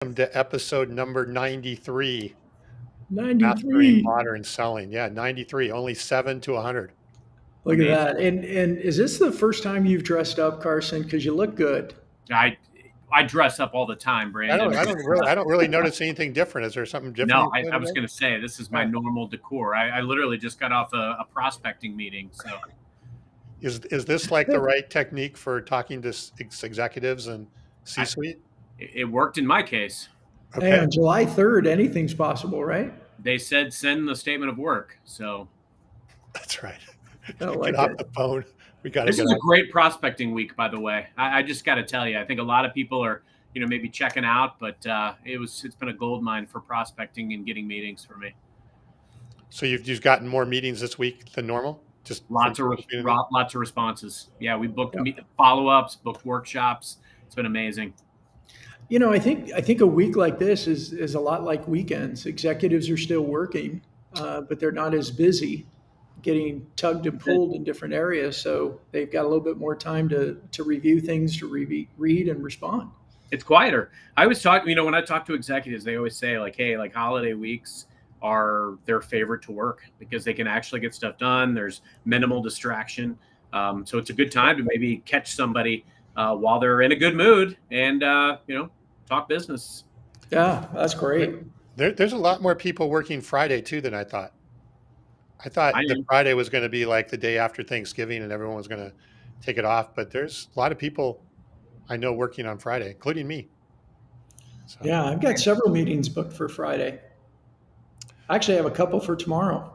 welcome to episode number 93, Mastering 93. Modern Selling. Yeah, 93, only 7 to 100. Look at Amazing. that. And is this the first time you've dressed up, Carson? Because you look good. I dress up all the time, Brandon. I don't really notice anything different. Is there something different No, you're I doing was today? going to say this is my Oh. normal decor. I literally just got off a prospecting meeting, so Is this like the right technique for talking to executives and I, C-suite? it worked in my case. Hey, Okay, on July 3rd, anything's possible, right? They said send the statement of work, so that's right. I Get like off it. the phone. We got to this get is a off. great prospecting week, by the way. I just got to tell you, I think a lot of people are maybe checking out, but it's been a gold mine for prospecting and getting meetings for me. So you've gotten more meetings this week than normal? Just from Lots of responses. Yeah, we booked Yep. follow-ups, booked workshops. It's been amazing. I think a week like this is a lot like weekends. Executives are still working, but they're not as busy getting tugged and pulled in different areas. So they've got a little bit more time to review things, to read and respond. It's quieter. I always talk, when I talk to executives, they always say like, hey, like holiday weeks are their favorite to work because they can actually get stuff done. There's minimal distraction. So it's a good time to maybe catch somebody while they're in a good mood and, talk business. Yeah, that's great. There's a lot more people working Friday too than I thought. I thought that Friday was going to be like the day after Thanksgiving and everyone was going to take it off, but there's a lot of people I know working on Friday, including me. So. Yeah, I've got several meetings booked for Friday. I actually have a couple for tomorrow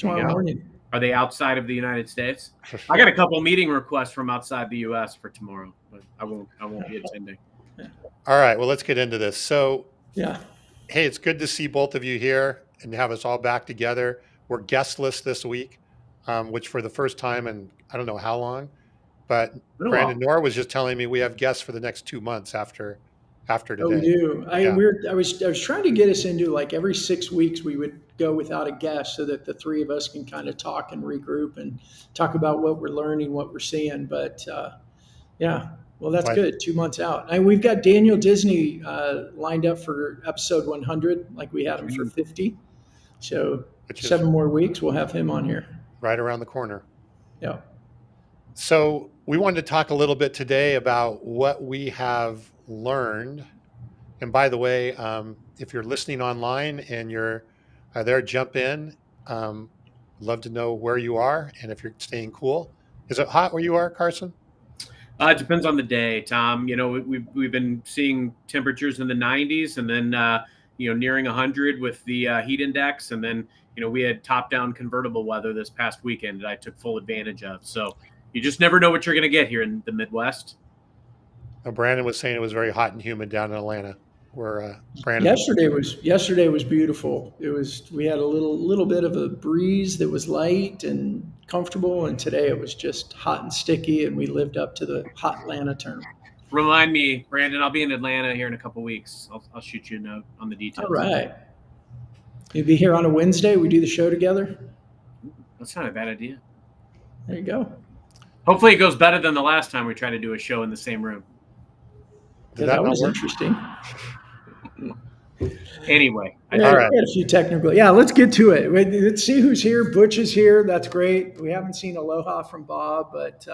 morning. Are they outside of the United States? I got a couple meeting requests from outside the U.S. for tomorrow, but I won't be attending. All right, well, let's get into this. So, yeah. Hey, it's good to see both of you here and have us all back together. We're guestless this week, which for the first time in I don't know how long, but Brandon Nora was just telling me we have guests for the next 2 months after today. Oh, we do. I was trying to get us into like every 6 weeks we would go without a guest so that the three of us can kind of talk and regroup and talk about what we're learning, what we're seeing. But yeah, well, that's good. 2 months out. And we've got Daniel Disney lined up for episode 100, like we had him for 50. So 7 more weeks, we'll have him on here. Right around the corner. Yeah. So we wanted to talk a little bit today about what we have learned. And by the way, if you're listening online and you're there, jump in. Love to know where you are and if you're staying cool. Is it hot where you are, Carson? It depends on the day, Tom. We've been seeing temperatures in the 90s and then, nearing 100 with the heat index. And then, we had top-down convertible weather this past weekend that I took full advantage of. So you just never know what you're going to get here in the Midwest. Now, Brandon was saying it was very hot and humid down in Atlanta. Where Brandon yesterday was beautiful. We had a little bit of a breeze that was light and comfortable, and today it was just hot and sticky, and we lived up to the hot Atlanta term. Remind me, Brandon, I'll be in Atlanta here in a couple of weeks. I'll shoot you a note on the details. All right. You'll be here on a Wednesday. We do the show together. That's not a bad idea. There you go. Hopefully it goes better than the last time we tried to do a show in the same room. That was interesting. Anyway, all right. A few technical. Yeah, let's get to it. Let's see who's here. Butch is here. That's great. We haven't seen aloha from Bob, but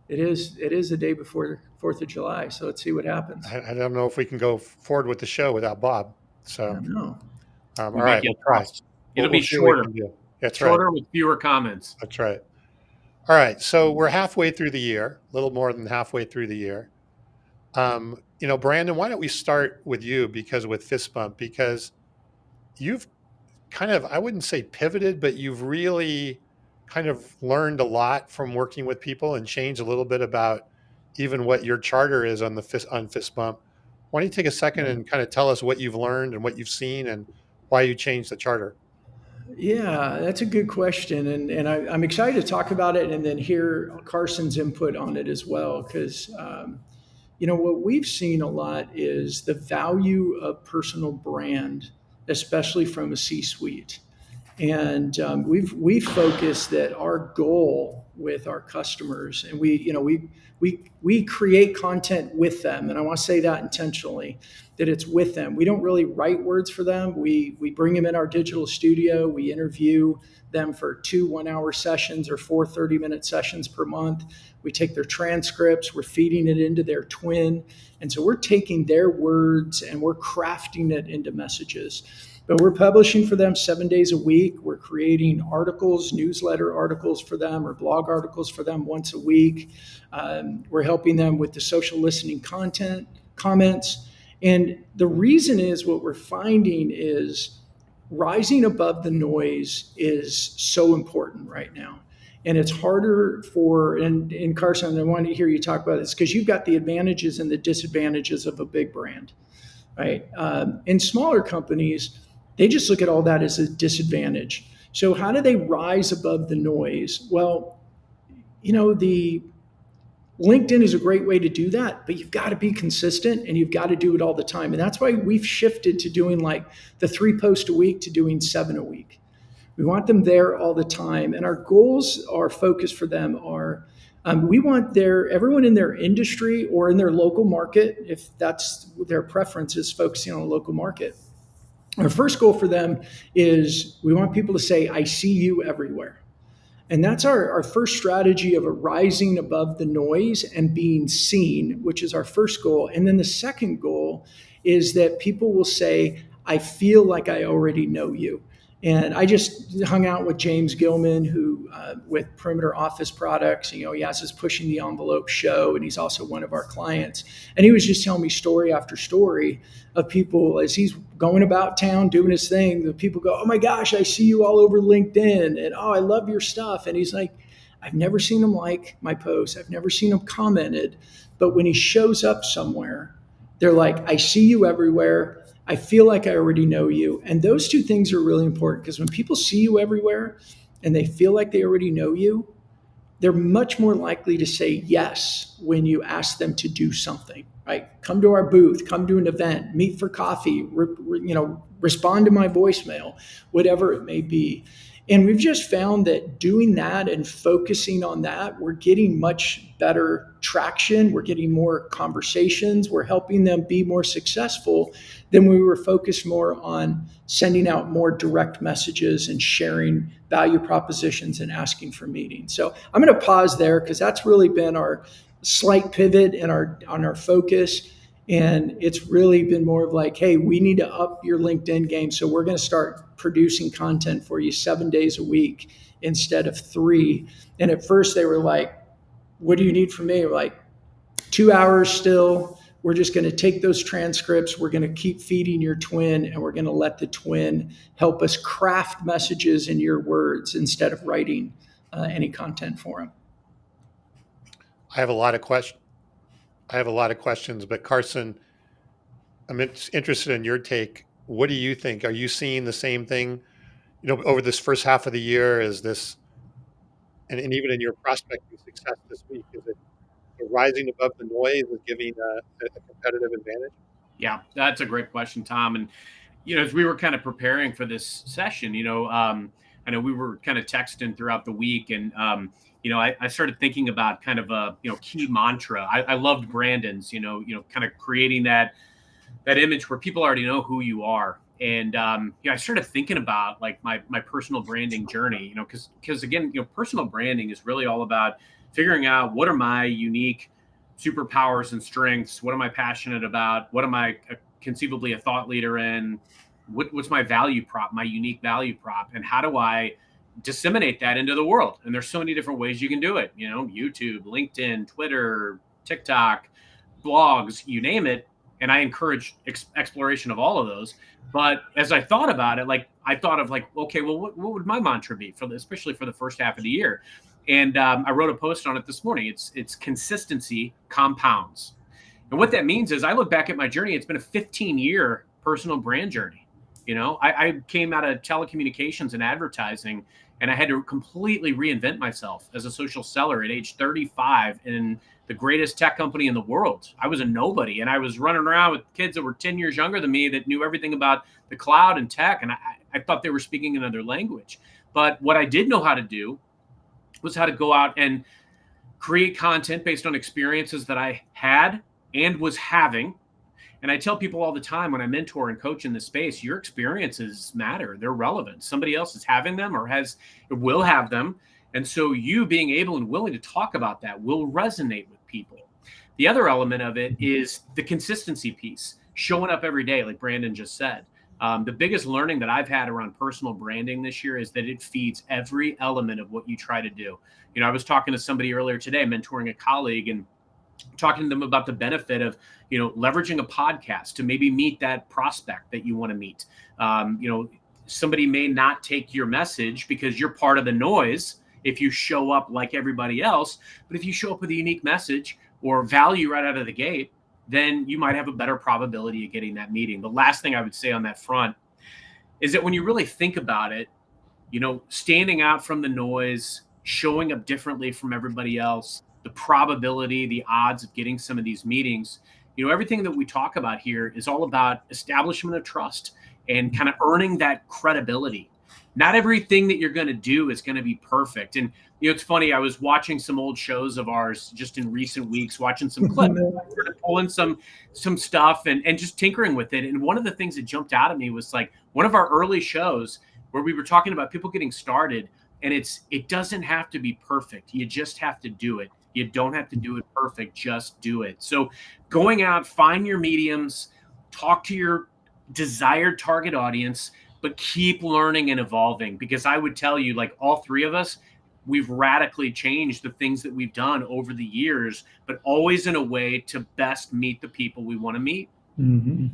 it is the day before 4th of July. So let's see what happens. I don't know if we can go forward with the show without Bob. So, all right, we'll try. It'll be shorter. That's shorter with fewer comments. That's right. All right, so we're halfway through the year, a little more than halfway through the year. Brandon, why don't we start with you with Fist Bump, because you've kind of, I wouldn't say pivoted, but you've really kind of learned a lot from working with people and changed a little bit about even what your charter is on Fist Bump. Why don't you take a second and kind of tell us what you've learned and what you've seen and why you changed the charter? Yeah, that's a good question. And I'm excited to talk about it and then hear Carson's input on it as well, because what we've seen a lot is the value of personal brand, especially from a C-suite. And we've focused that our goal with our customers, and we create content with them, and I want to say that intentionally, that it's with them. We don't really write words for them. We bring them in our digital studio. We interview them for 2 1-hour sessions or 4 30-minute sessions per month. We take their transcripts. We're feeding it into their twin, and so we're taking their words and we're crafting it into messages. But we're publishing for them 7 days a week. We're creating articles, newsletter articles for them, or blog articles for them once a week. We're helping them with the social listening content, comments. And the reason is, what we're finding is rising above the noise is so important right now. And it's harder and Carson, I wanted to hear you talk about this because you've got the advantages and the disadvantages of a big brand, right? In smaller companies, they just look at all that as a disadvantage. So how do they rise above the noise? Well, the LinkedIn is a great way to do that, but you've got to be consistent and you've got to do it all the time. And that's why we've shifted to doing like the 3 posts a week to doing 7 a week. We want them there all the time. And our goals, our focus for them are, we want everyone in their industry or in their local market, if that's their preference, is focusing on a local market. Our first goal for them is we want people to say, I see you everywhere. And that's our first strategy of a rising above the noise and being seen, which is our first goal. And then the second goal is that people will say, I feel like I already know you. And I just hung out with James Gilman, who with Perimeter Office Products. He has his Pushing the Envelope show, and he's also one of our clients. And he was just telling me story after story of people as he's going about town doing his thing. The people go, oh my gosh, I see you all over LinkedIn, and oh, I love your stuff. And he's like, I've never seen him like my posts. I've never seen him commented. But when he shows up somewhere, they're like, I see you everywhere. I feel like I already know you. And those two things are really important because when people see you everywhere and they feel like they already know you, they're much more likely to say yes when you ask them to do something, right? Come to our booth, come to an event, meet for coffee, respond to my voicemail, whatever it may be. And we've just found that doing that and focusing on that, we're getting much better traction. We're getting more conversations. We're helping them be more successful than we were focused more on sending out more direct messages and sharing value propositions and asking for meetings. So I'm going to pause there because that's really been our slight pivot and on our focus. And it's really been more of like, hey, we need to up your LinkedIn game. So we're going to start producing content for you 7 days a week instead of 3. And at first they were like, what do you need from me? We're like, 2 hours still. We're just going to take those transcripts. We're going to keep feeding your twin, and we're going to let the twin help us craft messages in your words instead of writing any content for them. I have a lot of questions, but Carson, I'm interested in your take. What do you think? Are you seeing the same thing, over this first half of the year? Is this, and even in your prospecting success this week, is it rising above the noise is giving a competitive advantage? Yeah, that's a great question, Tom. And as we were kind of preparing for this session, I know we were kind of texting throughout the week, and I started thinking about kind of a key mantra. I loved Brandon's, kind of creating that image where people already know who you are. And I started thinking about like my personal branding journey, because again, personal branding is really all about figuring out what are my unique superpowers and strengths. What am I passionate about? What am I conceivably a thought leader in? What's my value prop, my unique value prop, and how do I disseminate that into the world? And there's so many different ways you can do it. YouTube, LinkedIn, Twitter, TikTok, blogs, you name it. And I encourage exploration of all of those. But as I thought about it, I thought of okay, well, what would my mantra be especially for the first half of the year? And I wrote a post on it this morning. It's consistency compounds. And what that means is I look back at my journey. It's been a 15-year personal brand journey. I came out of telecommunications and advertising, and I had to completely reinvent myself as a social seller at age 35 in the greatest tech company in the world. I was a nobody, and I was running around with kids that were 10 years younger than me that knew everything about the cloud and tech. And I I thought they were speaking another language. But what I did know how to do was how to go out and create content based on experiences that I had and was having. And I tell people all the time when I mentor and coach in this space, your experiences matter. They're relevant. Somebody else is having them or will have them. And so you being able and willing to talk about that will resonate with people. The other element of it is the consistency piece, showing up every day, like Brandon just said. The biggest learning that I've had around personal branding this year is that it feeds every element of what you try to do. You know, I was talking to somebody earlier today, mentoring a colleague, and talking to them about the benefit of, you know, leveraging a podcast to maybe meet that prospect that you want to meet. You know, somebody may not take your message because you're part of the noise if you show up like everybody else. But if you show up with a unique message or value right out of the gate, then you might have a better probability of getting that meeting. The last thing I would say on that front is that when you really think about it, you know, standing out from the noise, showing up differently from everybody else, the probability, the odds of getting some of these meetings, you know, everything that we talk about here is all about establishment of trust and kind of earning that credibility. Not everything that you're going to do is going to be perfect. And, you know, it's funny, I was watching some old shows of ours just in recent weeks, watching some clips, pulling some stuff and just tinkering with it. And one of the things that jumped out at me was like one of our early shows where we were talking about people getting started. And it doesn't have to be perfect. You just have to do it. You don't have to do it perfect. Just do it. So going out, find your mediums, talk to your desired target audience, but keep learning and evolving. Because I would tell you, like all three of us, we've radically changed the things that we've done over the years, but always in a way to best meet the people we want to meet. Mm-hmm.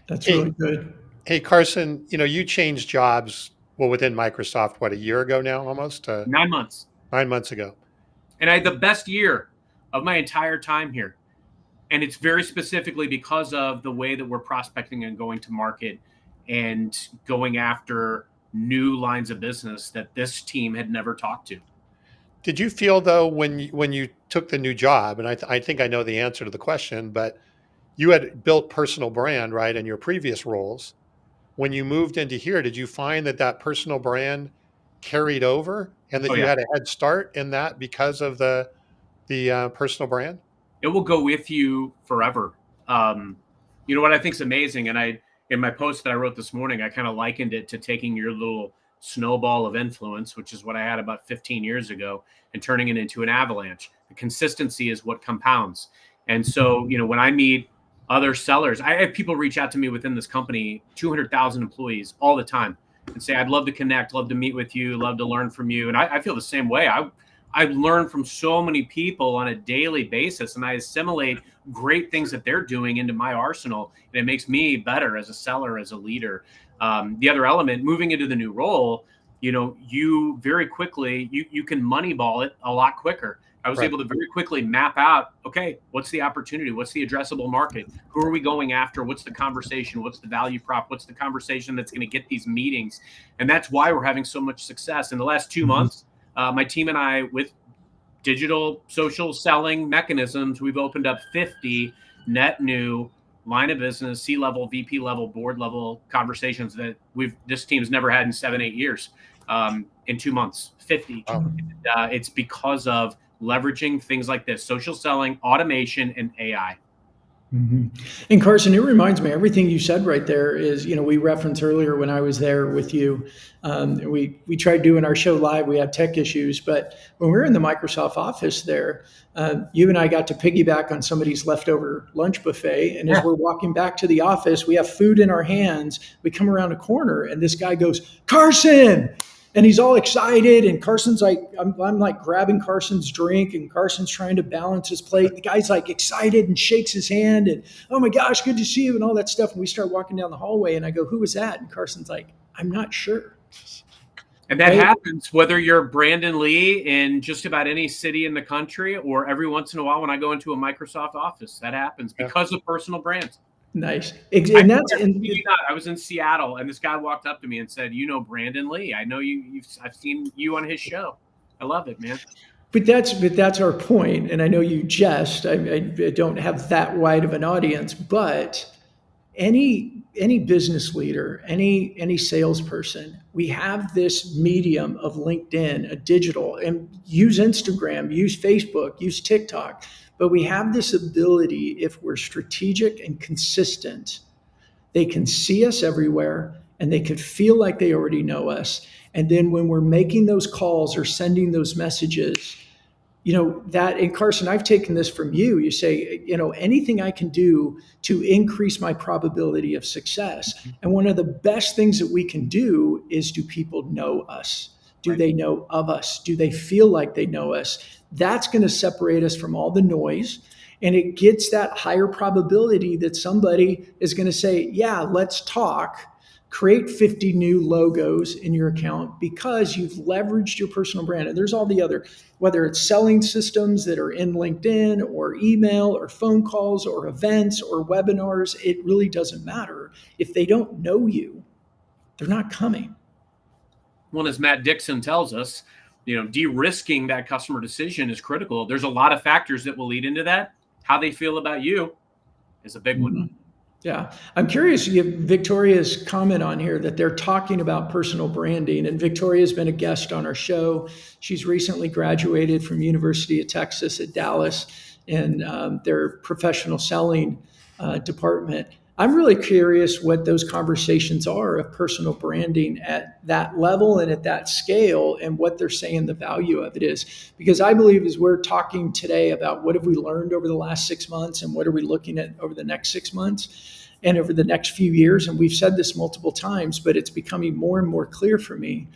That's really good. Hey, Carson, you know, you changed jobs, well, within Microsoft, what, a year ago now, almost? 9 months. 9 months ago. And I had the best year of my entire time here. And it's very specifically because of the way that we're prospecting and going to market and going after new lines of business that this team had never talked to. Did you feel, though, when you took the new job, and I think I know the answer to the question, but you had built personal brand, right, in your previous roles. When you moved into here, did you find that personal brand carried over and that you had a head start in that because of the personal brand? It will go with you forever. You know what I think is amazing, and in my post that I wrote this morning, I kind of likened it to taking your little snowball of influence, which is what I had about 15 years ago, and turning it into an avalanche. The consistency is what compounds. And so, you know, when I meet other sellers, I have people reach out to me within this company, 200,000 employees all the time, and say, I'd love to connect, love to meet with you, love to learn from you. And I feel the same way. I learn from so many people on a daily basis, and I assimilate great things that they're doing into my arsenal, and it makes me better as a seller, as a leader. The other element, moving into the new role, you know, you very quickly, you can moneyball it a lot quicker. I was able to very quickly map out, okay, what's the opportunity? What's the addressable market? Who are we going after? What's the conversation? What's the value prop? What's the conversation that's going to get these meetings? And that's why we're having so much success. In the last 2 months, my team and I, with digital social selling mechanisms, we've opened up 50 net new line of business, C-level, VP level, board level conversations that this team's never had in 7-8 years. In 2 months, 50. Wow. It's because of leveraging things like this, social selling, automation, and AI. Mm-hmm. And Carson, it reminds me, everything you said right there is, you know, we referenced earlier when I was there with you, we tried doing our show live, we had tech issues, but when we were in the Microsoft office there, you and I got to piggyback on somebody's leftover lunch buffet. And as we're walking back to the office, we have food in our hands, we come around a corner and this guy goes, Carson! And he's all excited, and Carson's like, I'm like grabbing Carson's drink, and Carson's trying to balance his plate. The guy's like excited and shakes his hand, and oh my gosh, good to see you, and all that stuff. And we start walking down the hallway, and I go, who was that? And Carson's like, I'm not sure. And that happens whether you're Brandon Lee in just about any city in the country, or every once in a while when I go into a Microsoft office. That happens because of personal brands. Nice. And I was in Seattle, and this guy walked up to me and said, "You know Brandon Lee? I know you. I've seen you on his show. I love it, man." But that's our point. And I know you jest. I don't have that wide of an audience, but any any business leader, any salesperson, we have this medium of LinkedIn, a digital, and use Instagram, use Facebook, use TikTok. But we have this ability, if we're strategic and consistent, they can see us everywhere and they could feel like they already know us. And then when we're making those calls or sending those messages, that, and Carson, I've taken this from you. You say, anything I can do to increase my probability of success. And one of the best things that we can do is, do people know us? Do Right. they know of us? Do they feel like they know us? That's going to separate us from all the noise. And it gets that higher probability that somebody is going to say, yeah, let's talk. Create 50 new logos in your account because you've leveraged your personal brand. And there's all the other, whether it's selling systems that are in LinkedIn or email or phone calls or events or webinars, it really doesn't matter. If they don't know you, they're not coming. Well, as Matt Dixon tells us, de-risking that customer decision is critical. There's a lot of factors that will lead into that. How they feel about you is a big one. Mm-hmm. Yeah. I'm curious, you have Victoria's comment on here that they're talking about personal branding. And Victoria's been a guest on our show. She's recently graduated from University of Texas at Dallas in their professional selling department. I'm really curious what those conversations are of personal branding at that level and at that scale, and what they're saying the value of it is. Because I believe, as we're talking today about what have we learned over the last 6 months and what are we looking at over the next 6 months and over the next few years, and we've said this multiple times, but it's becoming more and more clear for me.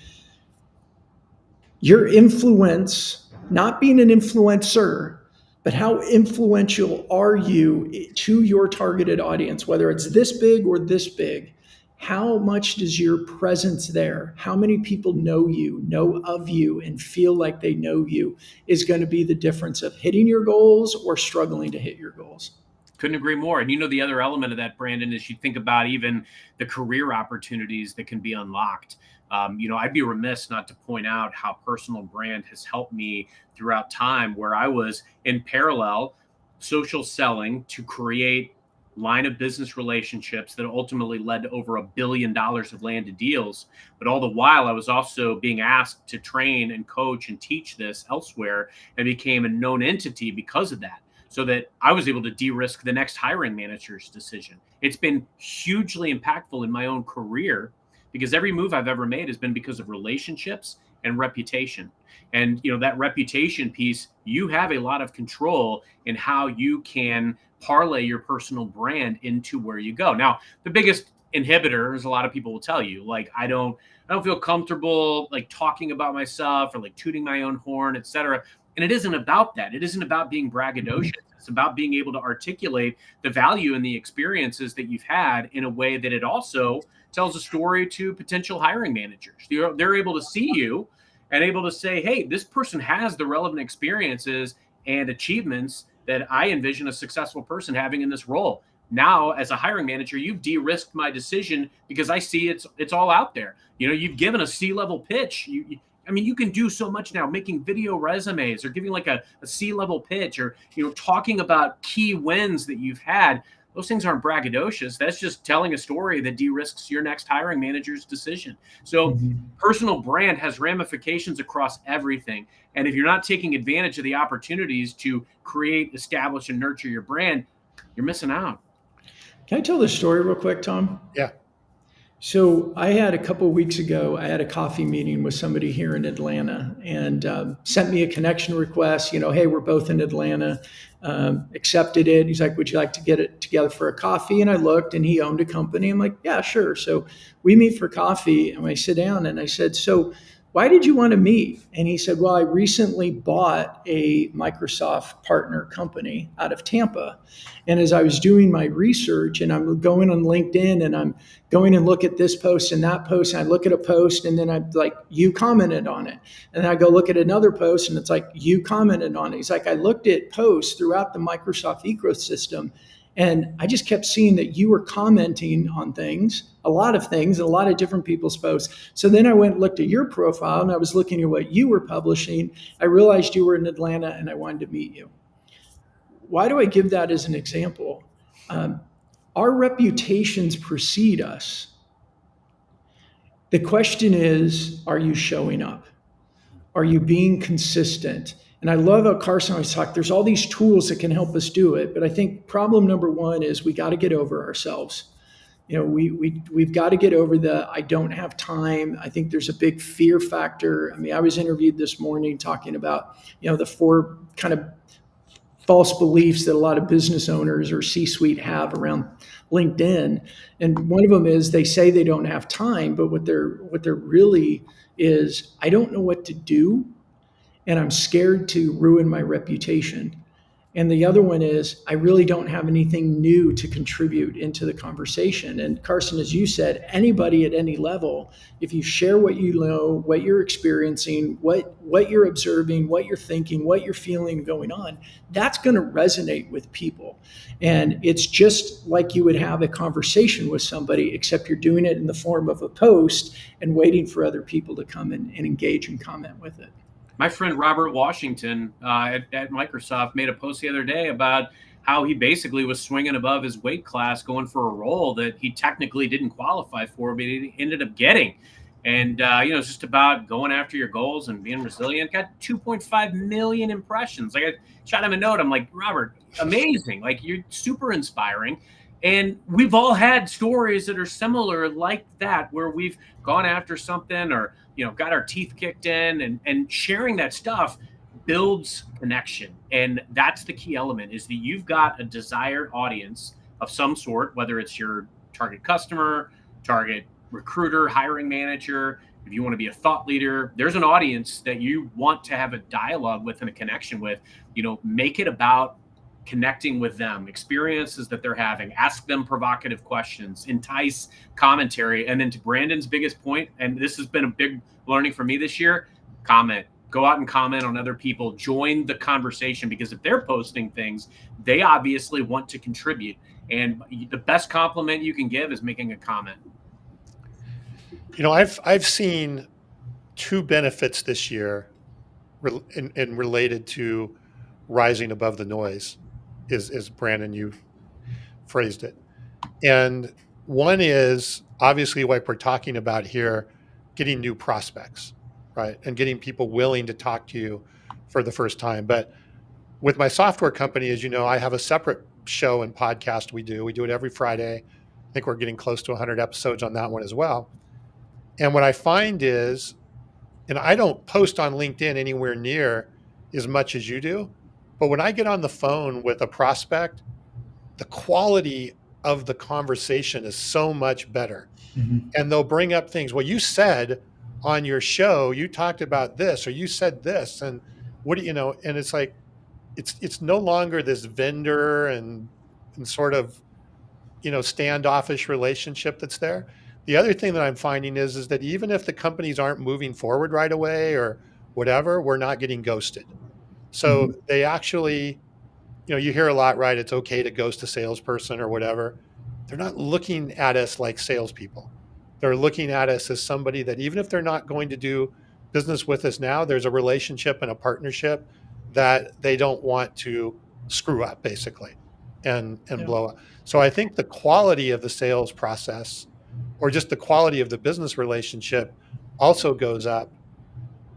Your influence, not being an influencer, but how influential are you to your targeted audience, whether it's this big or this big? How much does your presence there, how many people know you, know of you, and feel like they know you, is going to be the difference of hitting your goals or struggling to hit your goals. Couldn't agree more. And the other element of that, Brandon, is you think about even the career opportunities that can be unlocked. I'd be remiss not to point out how personal brand has helped me throughout time, where I was in parallel social selling to create line of business relationships that ultimately led to over $1 billion of landed deals. But all the while, I was also being asked to train and coach and teach this elsewhere, and became a known entity because of that, so that I was able to de-risk the next hiring manager's decision. It's been hugely impactful in my own career, because every move I've ever made has been because of relationships and reputation. And that reputation piece, you have a lot of control in how you can parlay your personal brand into where you go. Now, the biggest inhibitor, as a lot of people will tell you, like, I don't feel comfortable like talking about myself or like tooting my own horn, etc. And it isn't about that. It isn't about being braggadocious. It's about being able to articulate the value and the experiences that you've had in a way that it also tells a story to potential hiring managers. They're able to see you and able to say, hey, this person has the relevant experiences and achievements that I envision a successful person having in this role. Now, as a hiring manager, you've de-risked my decision because I see it's all out there. You've given a C-level pitch. You can do so much now, making video resumes or giving like a C-level pitch, or, talking about key wins that you've had. Those things aren't braggadocious. That's just telling a story that de-risks your next hiring manager's decision. So personal brand has ramifications across everything. And if you're not taking advantage of the opportunities to create, establish, and nurture your brand, you're missing out. Can I tell this story real quick, Tom? Yeah. So I had a couple of weeks ago, I had a coffee meeting with somebody here in Atlanta, and sent me a connection request. Hey, we're both in Atlanta. Accepted it. He's like, would you like to get it together for a coffee? And I looked, and he owned a company. I'm like, yeah, sure. So we meet for coffee, and I sit down, and I said, so why did you want to meet? And he said, well, I recently bought a Microsoft partner company out of Tampa. And as I was doing my research, and I'm going on LinkedIn, and I'm going and look at this post and that post, and I look at a post, and then I'm like, you commented on it. And then I go look at another post, and it's like, you commented on it. He's like, I looked at posts throughout the Microsoft ecosystem, and I just kept seeing that you were commenting on things, a lot of things, a lot of different people's posts. So then I went and looked at your profile, and I was looking at what you were publishing. I realized you were in Atlanta, and I wanted to meet you. Why do I give that as an example? Our reputations precede us. The question is, are you showing up? Are you being consistent? And I love how Carson always talks, there's all these tools that can help us do it. But I think problem number one is we got to get over ourselves. We've got to get over the I don't have time. I think there's a big fear factor. I mean, I was interviewed this morning talking about, the four kind of false beliefs that a lot of business owners or C-suite have around LinkedIn. And one of them is they say they don't have time, but what they're really is I don't know what to do and I'm scared to ruin my reputation. And the other one is, I really don't have anything new to contribute into the conversation. And Carson, as you said, anybody at any level, if you share what you know, what you're experiencing, what you're observing, what you're thinking, what you're feeling going on, that's going to resonate with people. And it's just like you would have a conversation with somebody, except you're doing it in the form of a post and waiting for other people to come in and engage and comment with it. My friend Robert Washington at Microsoft made a post the other day about how he basically was swinging above his weight class, going for a role that he technically didn't qualify for, but he ended up getting. And, it's just about going after your goals and being resilient. Got 2.5 million impressions. Like, I shot him a note. I'm like, Robert, amazing. Like, you're super inspiring. And we've all had stories that are similar like that, where we've gone after something or, got our teeth kicked in, and sharing that stuff builds connection. And that's the key element, is that you've got a desired audience of some sort, whether it's your target customer, target recruiter, hiring manager, if you want to be a thought leader, there's an audience that you want to have a dialogue with and a connection with. Make it about connecting with them, experiences that they're having, ask them provocative questions, entice commentary. And then to Brandon's biggest point, and this has been a big learning for me this year, comment. Go out and comment on other people, join the conversation, because if they're posting things, they obviously want to contribute. And the best compliment you can give is making a comment. I've seen two benefits this year and related to rising above the noise, is Brandon, you phrased it. And one is obviously what we're talking about here, getting new prospects, right? And getting people willing to talk to you for the first time. But with my software company, as you know, I have a separate show and podcast we do. We do it every Friday. I think we're getting close to 100 episodes on that one as well. And what I find is, and I don't post on LinkedIn anywhere near as much as you do, but when I get on the phone with a prospect, the quality of the conversation is so much better. Mm-hmm. And they'll bring up things. Well, you said on your show, you talked about this, or you said this, and what do you know? And it's like, it's no longer this vendor and sort of, standoffish relationship that's there. The other thing that I'm finding is that even if the companies aren't moving forward right away or whatever, we're not getting ghosted. So mm-hmm. They actually, you hear a lot, right? It's okay to ghost a salesperson or whatever. They're not looking at us like salespeople. They're looking at us as somebody that, even if they're not going to do business with us now, there's a relationship and a partnership that they don't want to screw up, basically, and blow up. So I think the quality of the sales process, or just the quality of the business relationship, also goes up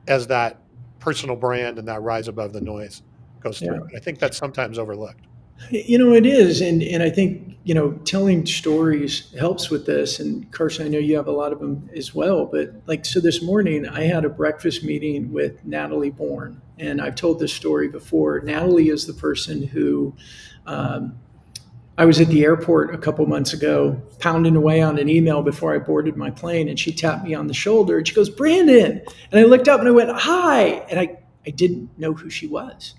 as that personal brand and that rise above the noise goes through. I think that's sometimes overlooked. It is. And I think, telling stories helps with this. And Carson, I know you have a lot of them as well. But so this morning I had a breakfast meeting with Natalie Bourne. And I've told this story before. Natalie is the person who, I was at the airport a couple months ago, pounding away on an email before I boarded my plane, and she tapped me on the shoulder and she goes, "Brandon." And I looked up and I went, "Hi." And I didn't know who she was.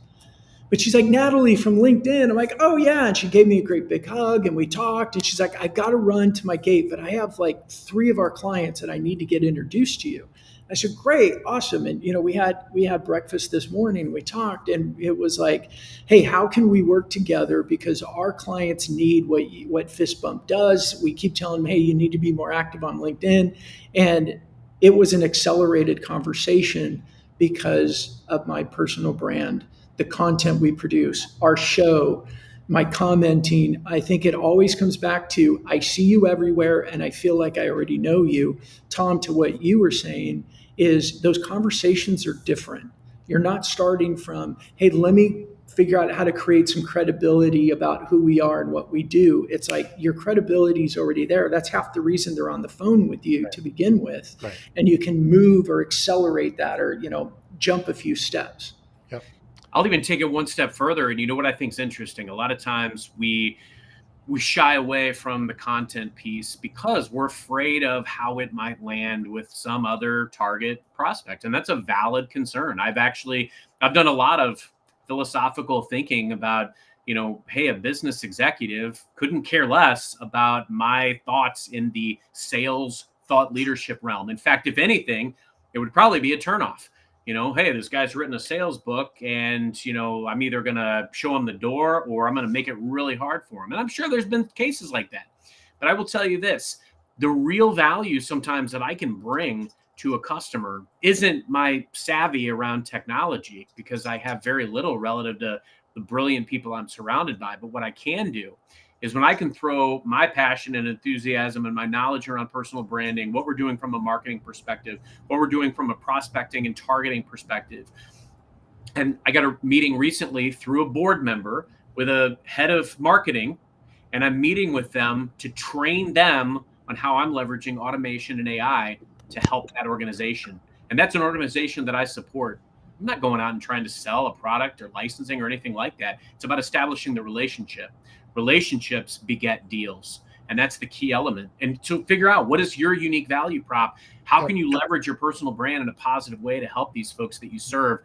But she's like, "Natalie from LinkedIn." I'm like, "Oh yeah." And she gave me a great big hug and we talked, and she's like, "I've got to run to my gate, but I have 3 of our clients that I need to get introduced to you." I said, "Great, awesome." And we had breakfast this morning. We talked, and it was like, "Hey, how can we work together? Because our clients need what Fist Bump does." We keep telling them, "Hey, you need to be more active on LinkedIn." And it was an accelerated conversation because of my personal brand, the content we produce, our show, my commenting, I think it always comes back to I see you everywhere and I feel like I already know you. Tom, to what you were saying, is those conversations are different. You're not starting from, hey, let me figure out how to create some credibility about who we are and what we do. It's like your credibility is already there. That's half the reason they're on the phone with you to begin with. Right. And you can move or accelerate that or, jump a few steps. Yep. I'll even take it one step further. And you know what I think is interesting? A lot of times we shy away from the content piece because we're afraid of how it might land with some other target prospect. And that's a valid concern. I've done a lot of philosophical thinking about, hey, a business executive couldn't care less about my thoughts in the sales thought leadership realm. In fact, if anything, it would probably be a turnoff. Hey, this guy's written a sales book and, I'm either going to show him the door or I'm going to make it really hard for him. And I'm sure there's been cases like that. But I will tell you this, the real value sometimes that I can bring to a customer isn't my savvy around technology, because I have very little relative to the brilliant people I'm surrounded by. But what I can do is when I can throw my passion and enthusiasm and my knowledge around personal branding, what we're doing from a marketing perspective, what we're doing from a prospecting and targeting perspective. And I got a meeting recently through a board member with a head of marketing, and I'm meeting with them to train them on how I'm leveraging automation and AI to help that organization. And that's an organization that I support. I'm not going out and trying to sell a product or licensing or anything like that. It's about establishing the relationship. Relationships beget deals. And that's the key element. And to figure out what is your unique value prop, how can you leverage your personal brand in a positive way to help these folks that you serve?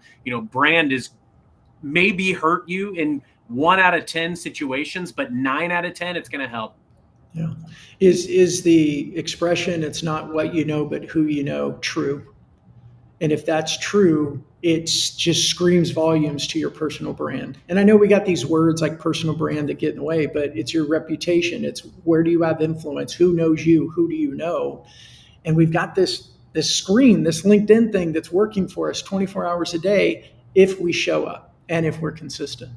Brand is maybe hurt you in 1 out of 10 situations, but 9 out of 10, it's going to help. Yeah. Is the expression, it's not what you know, but who you know, true? And if that's true, it just screams volumes to your personal brand. And I know we got these words like personal brand that get in the way, but it's your reputation. It's where do you have influence? Who knows you? Who do you know? And we've got this screen, this LinkedIn thing that's working for us 24 hours a day if we show up and if we're consistent.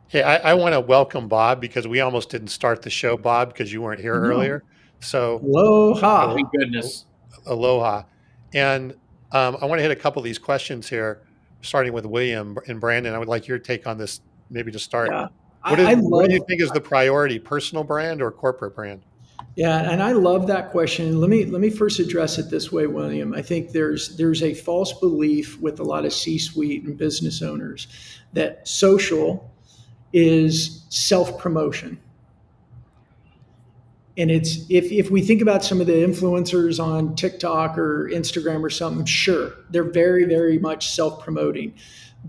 Hey, I want to welcome Bob because we almost didn't start the show, Bob, because you weren't here earlier. So Aloha. Thank goodness. Aloha. And I want to hit a couple of these questions here, starting with William and Brandon. I would like your take on this, maybe to start. Yeah. What do you think is the priority, personal brand or corporate brand? Yeah, and I love that question. Let me first address it this way, William. I think there's a false belief with a lot of C-suite and business owners that social is self-promotion. And it's if we think about some of the influencers on TikTok or Instagram or something, sure, they're very, very much self-promoting.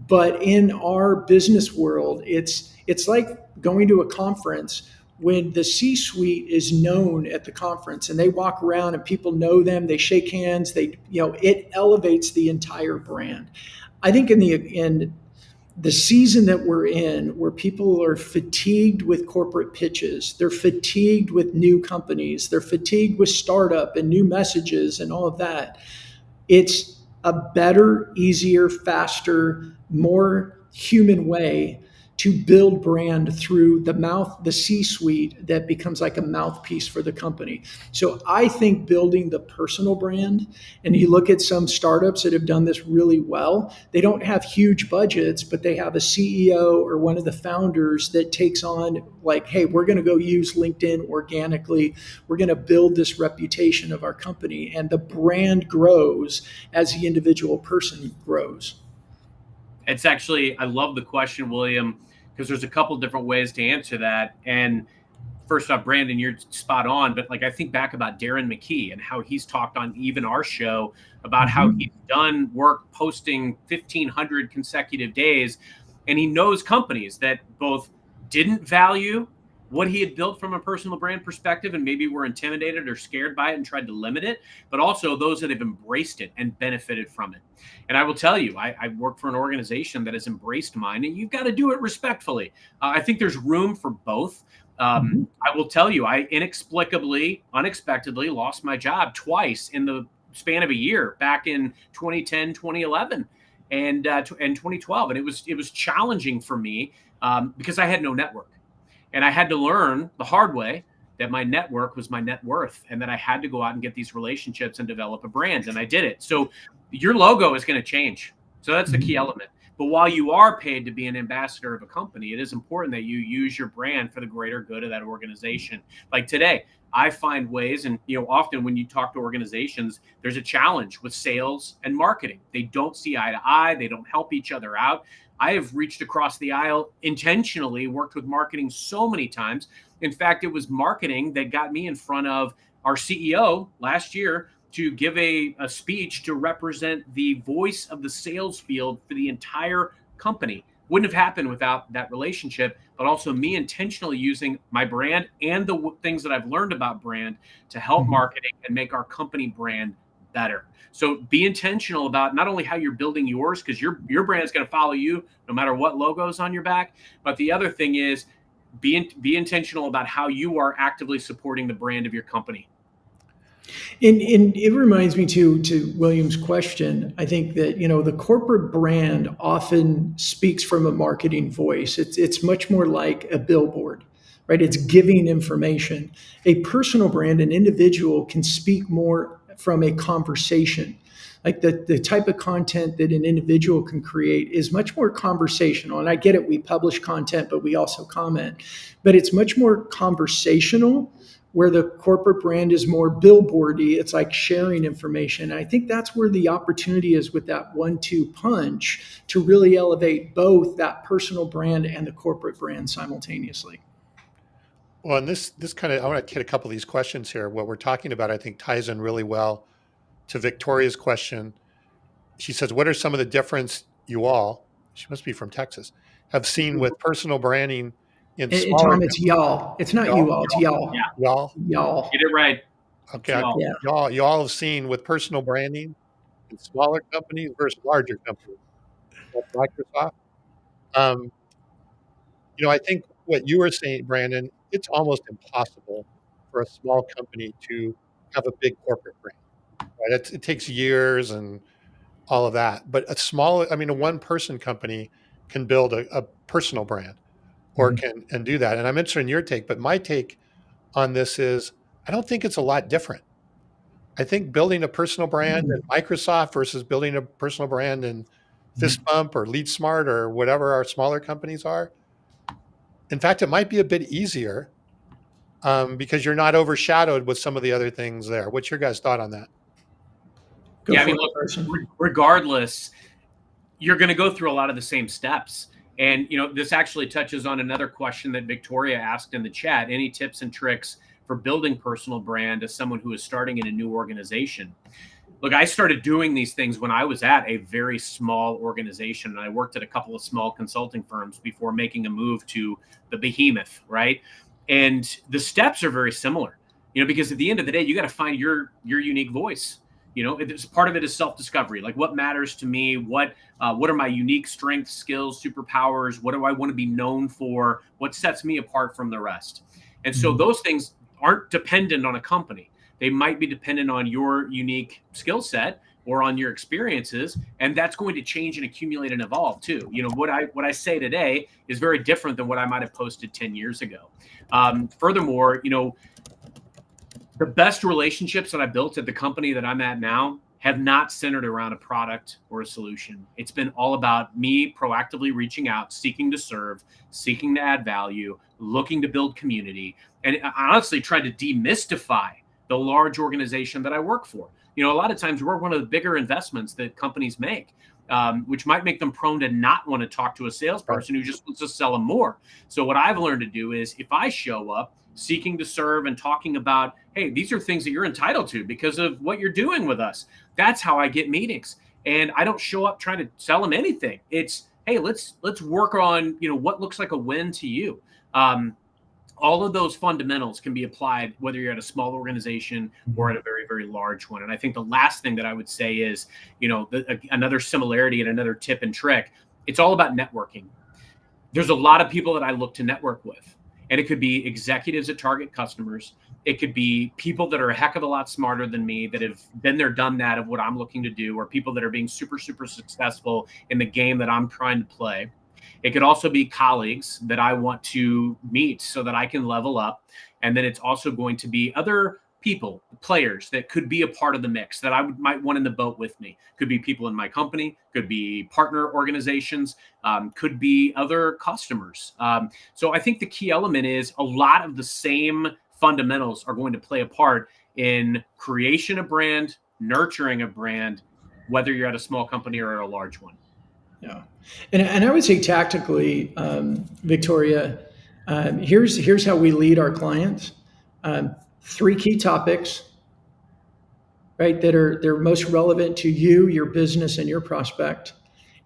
But in our business world, it's like going to a conference when the C-suite is known at the conference and they walk around and people know them, they shake hands, it elevates the entire brand. I think in the season that we're in, where people are fatigued with corporate pitches, they're fatigued with new companies, they're fatigued with startup and new messages and all of that, it's a better, easier, faster, more human way to build brand through the C-suite that becomes like a mouthpiece for the company. So I think building the personal brand, and you look at some startups that have done this really well, they don't have huge budgets, but they have a CEO or one of the founders that takes on like, hey, we're going to go use LinkedIn organically. We're going to build this reputation of our company, and the brand grows as the individual person grows. It's actually, I love the question, William, because there's a couple different ways to answer that. And first off, Brandon, you're spot on. But like, I think back about Darren McKee and how he's talked on even our show about how he's done work posting 1,500 consecutive days. And he knows companies that both didn't value what he had built from a personal brand perspective and maybe were intimidated or scared by it and tried to limit it, but also those that have embraced it and benefited from it. And I will tell you, I work for an organization that has embraced mine, and you've got to do it respectfully. I think there's room for both. I will tell you, I unexpectedly lost my job twice in the span of a year back in 2010, 2011. And 2012. And it was challenging for me because I had no network. And I had to learn the hard way that my network was my net worth and that I had to go out and get these relationships and develop a brand. And I did it. So your logo is going to change. So that's the key element. But while you are paid to be an ambassador of a company, it is important that you use your brand for the greater good of that organization. Like today, I find ways, and often when you talk to organizations, there's a challenge with sales and marketing. They don't see eye to eye. They don't help each other out. I have reached across the aisle intentionally, worked with marketing so many times. In fact, it was marketing that got me in front of our CEO last year to give a speech to represent the voice of the sales field for the entire company. Wouldn't have happened without that relationship, but also me intentionally using my brand and the things that I've learned about brand to help marketing and make our company brand better. So be intentional about not only how you're building yours, because your brand is going to follow you no matter what logo is on your back, but the other thing is be intentional about how you are actively supporting the brand of your company. And it reminds me to William's question. I think that the corporate brand often speaks from a marketing voice. It's much more like a billboard, right? It's giving information. A personal brand, an individual, can speak more from a conversation. Like the type of content that an individual can create is much more conversational. And I get it, we publish content, but we also comment. But it's much more conversational, where the corporate brand is more billboardy. It's like sharing information. And I think that's where the opportunity is with that 1-2 punch to really elevate both that personal brand and the corporate brand simultaneously. Well, and this kind of, I want to hit a couple of these questions here. What we're talking about, I think, ties in really well to Victoria's question. She says, "What are some of the difference you all," she must be from Texas, "have seen with personal branding in smaller Tom, it's y'all. It's not y'all, you all. It's y'all. Yeah, y'all, Y'all. get it right. okay, Y'all. Yeah. y'all have seen with personal branding in smaller companies versus larger companies, like Microsoft." Um, I think what you were saying, Brandon, it's almost impossible for a small company to have a big corporate brand, right? It takes years and all of that. But a one-person company can build a personal brand or Mhm. can and do that. And I'm interested in your take, but my take on this is I don't think it's a lot different. I think building a personal brand in Microsoft versus building a personal brand in Fist Bump or Lead Smart or whatever our smaller companies are. In fact, it might be a bit easier because you're not overshadowed with some of the other things there. What's your guys' thought on that? Go Yeah, I for mean, it, look, Carson. regardless, you're going to go through a lot of the same steps. And, this actually touches on another question that Victoria asked in the chat. Any tips and tricks for building personal brand as someone who is starting in a new organization? Look, I started doing these things when I was at a very small organization, and I worked at a couple of small consulting firms before making a move to the behemoth, right? And the steps are very similar, because at the end of the day, you got to find your unique voice. It's part of it is self-discovery. Like, what matters to me? What are my unique strengths, skills, superpowers? What do I want to be known for? What sets me apart from the rest? And so those things aren't dependent on a company. They might be dependent on your unique skill set or on your experiences, and that's going to change and accumulate and evolve too. What I say today is very different than what I might have posted 10 years ago. Furthermore, the best relationships that I built at the company that I'm at now have not centered around a product or a solution. It's been all about me proactively reaching out, seeking to serve, seeking to add value, looking to build community, and honestly trying to demystify the large organization that I work for. A lot of times we're one of the bigger investments that companies make, which might make them prone to not want to talk to a salesperson who just wants to sell them more. So what I've learned to do is if I show up seeking to serve and talking about, hey, these are things that you're entitled to because of what you're doing with us. That's how I get meetings. And I don't show up trying to sell them anything. It's, hey, let's work on, what looks like a win to you. All of those fundamentals can be applied whether you're at a small organization or at a very, very large one. And I think the last thing that I would say is, another similarity and another tip and trick, it's all about networking. There's a lot of people that I look to network with. And it could be executives at target customers. It could be people that are a heck of a lot smarter than me that have been there, done that of what I'm looking to do, or people that are being super, super successful in the game that I'm trying to play. It could also be colleagues that I want to meet so that I can level up. And then it's also going to be other people, players that could be a part of the mix that might want in the boat with me. Could be people in my company, could be partner organizations, could be other customers. So I think the key element is a lot of the same fundamentals are going to play a part in creation of brand, nurturing a brand, whether you're at a small company or at a large one. Yeah, and I would say tactically, Victoria, here's how we lead our clients. Three key topics, right, that are they're most relevant to you, your business, and your prospect.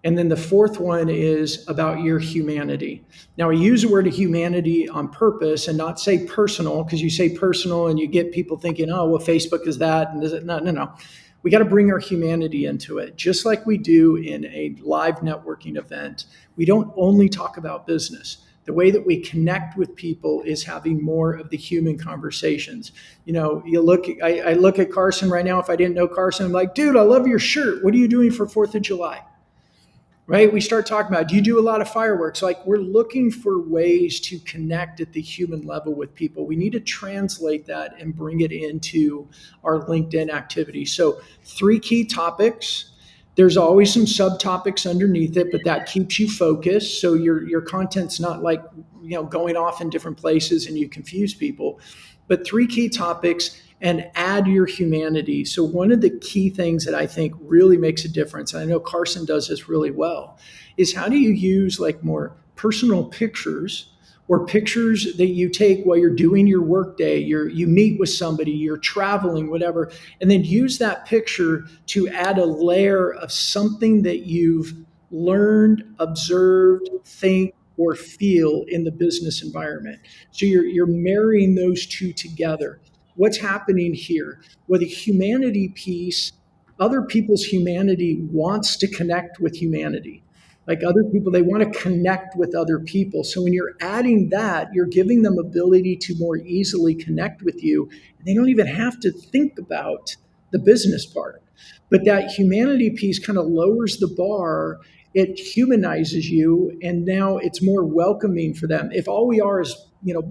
And then the fourth one is about your humanity. Now, I use the word humanity on purpose and not say personal, because you say personal and you get people thinking, oh, well, Facebook is that. And is it? No, no, no. We got to bring our humanity into it, just like we do in a live networking event. We don't only talk about business. The way that we connect with people is having more of the human conversations. You know, I look at Carson right now. If I didn't know Carson, I'm like, dude, I love your shirt. What are you doing for 4th of July? Right? We start talking about, do you do a lot of fireworks? Like, we're looking for ways to connect at the human level with people. We need to translate that and bring it into our LinkedIn activity. So 3 key topics. There's always some subtopics underneath it, but that keeps you focused. So your content's not like, going off in different places and you confuse people. But 3 key topics, and add your humanity. So one of the key things that I think really makes a difference, and I know Carson does this really well, is how do you use like more personal pictures, or pictures that you take while you're doing your workday, you meet with somebody, you're traveling, whatever, and then use that picture to add a layer of something that you've learned, observed, think, or feel in the business environment. So you're marrying those two together. What's happening here? Well, the humanity piece, other people's humanity wants to connect with humanity. Like other people, they want to connect with other people. So when you're adding that, you're giving them ability to more easily connect with you. And they don't even have to think about the business part. But that humanity piece kind of lowers the bar. It humanizes you, and now it's more welcoming for them. If all we are is,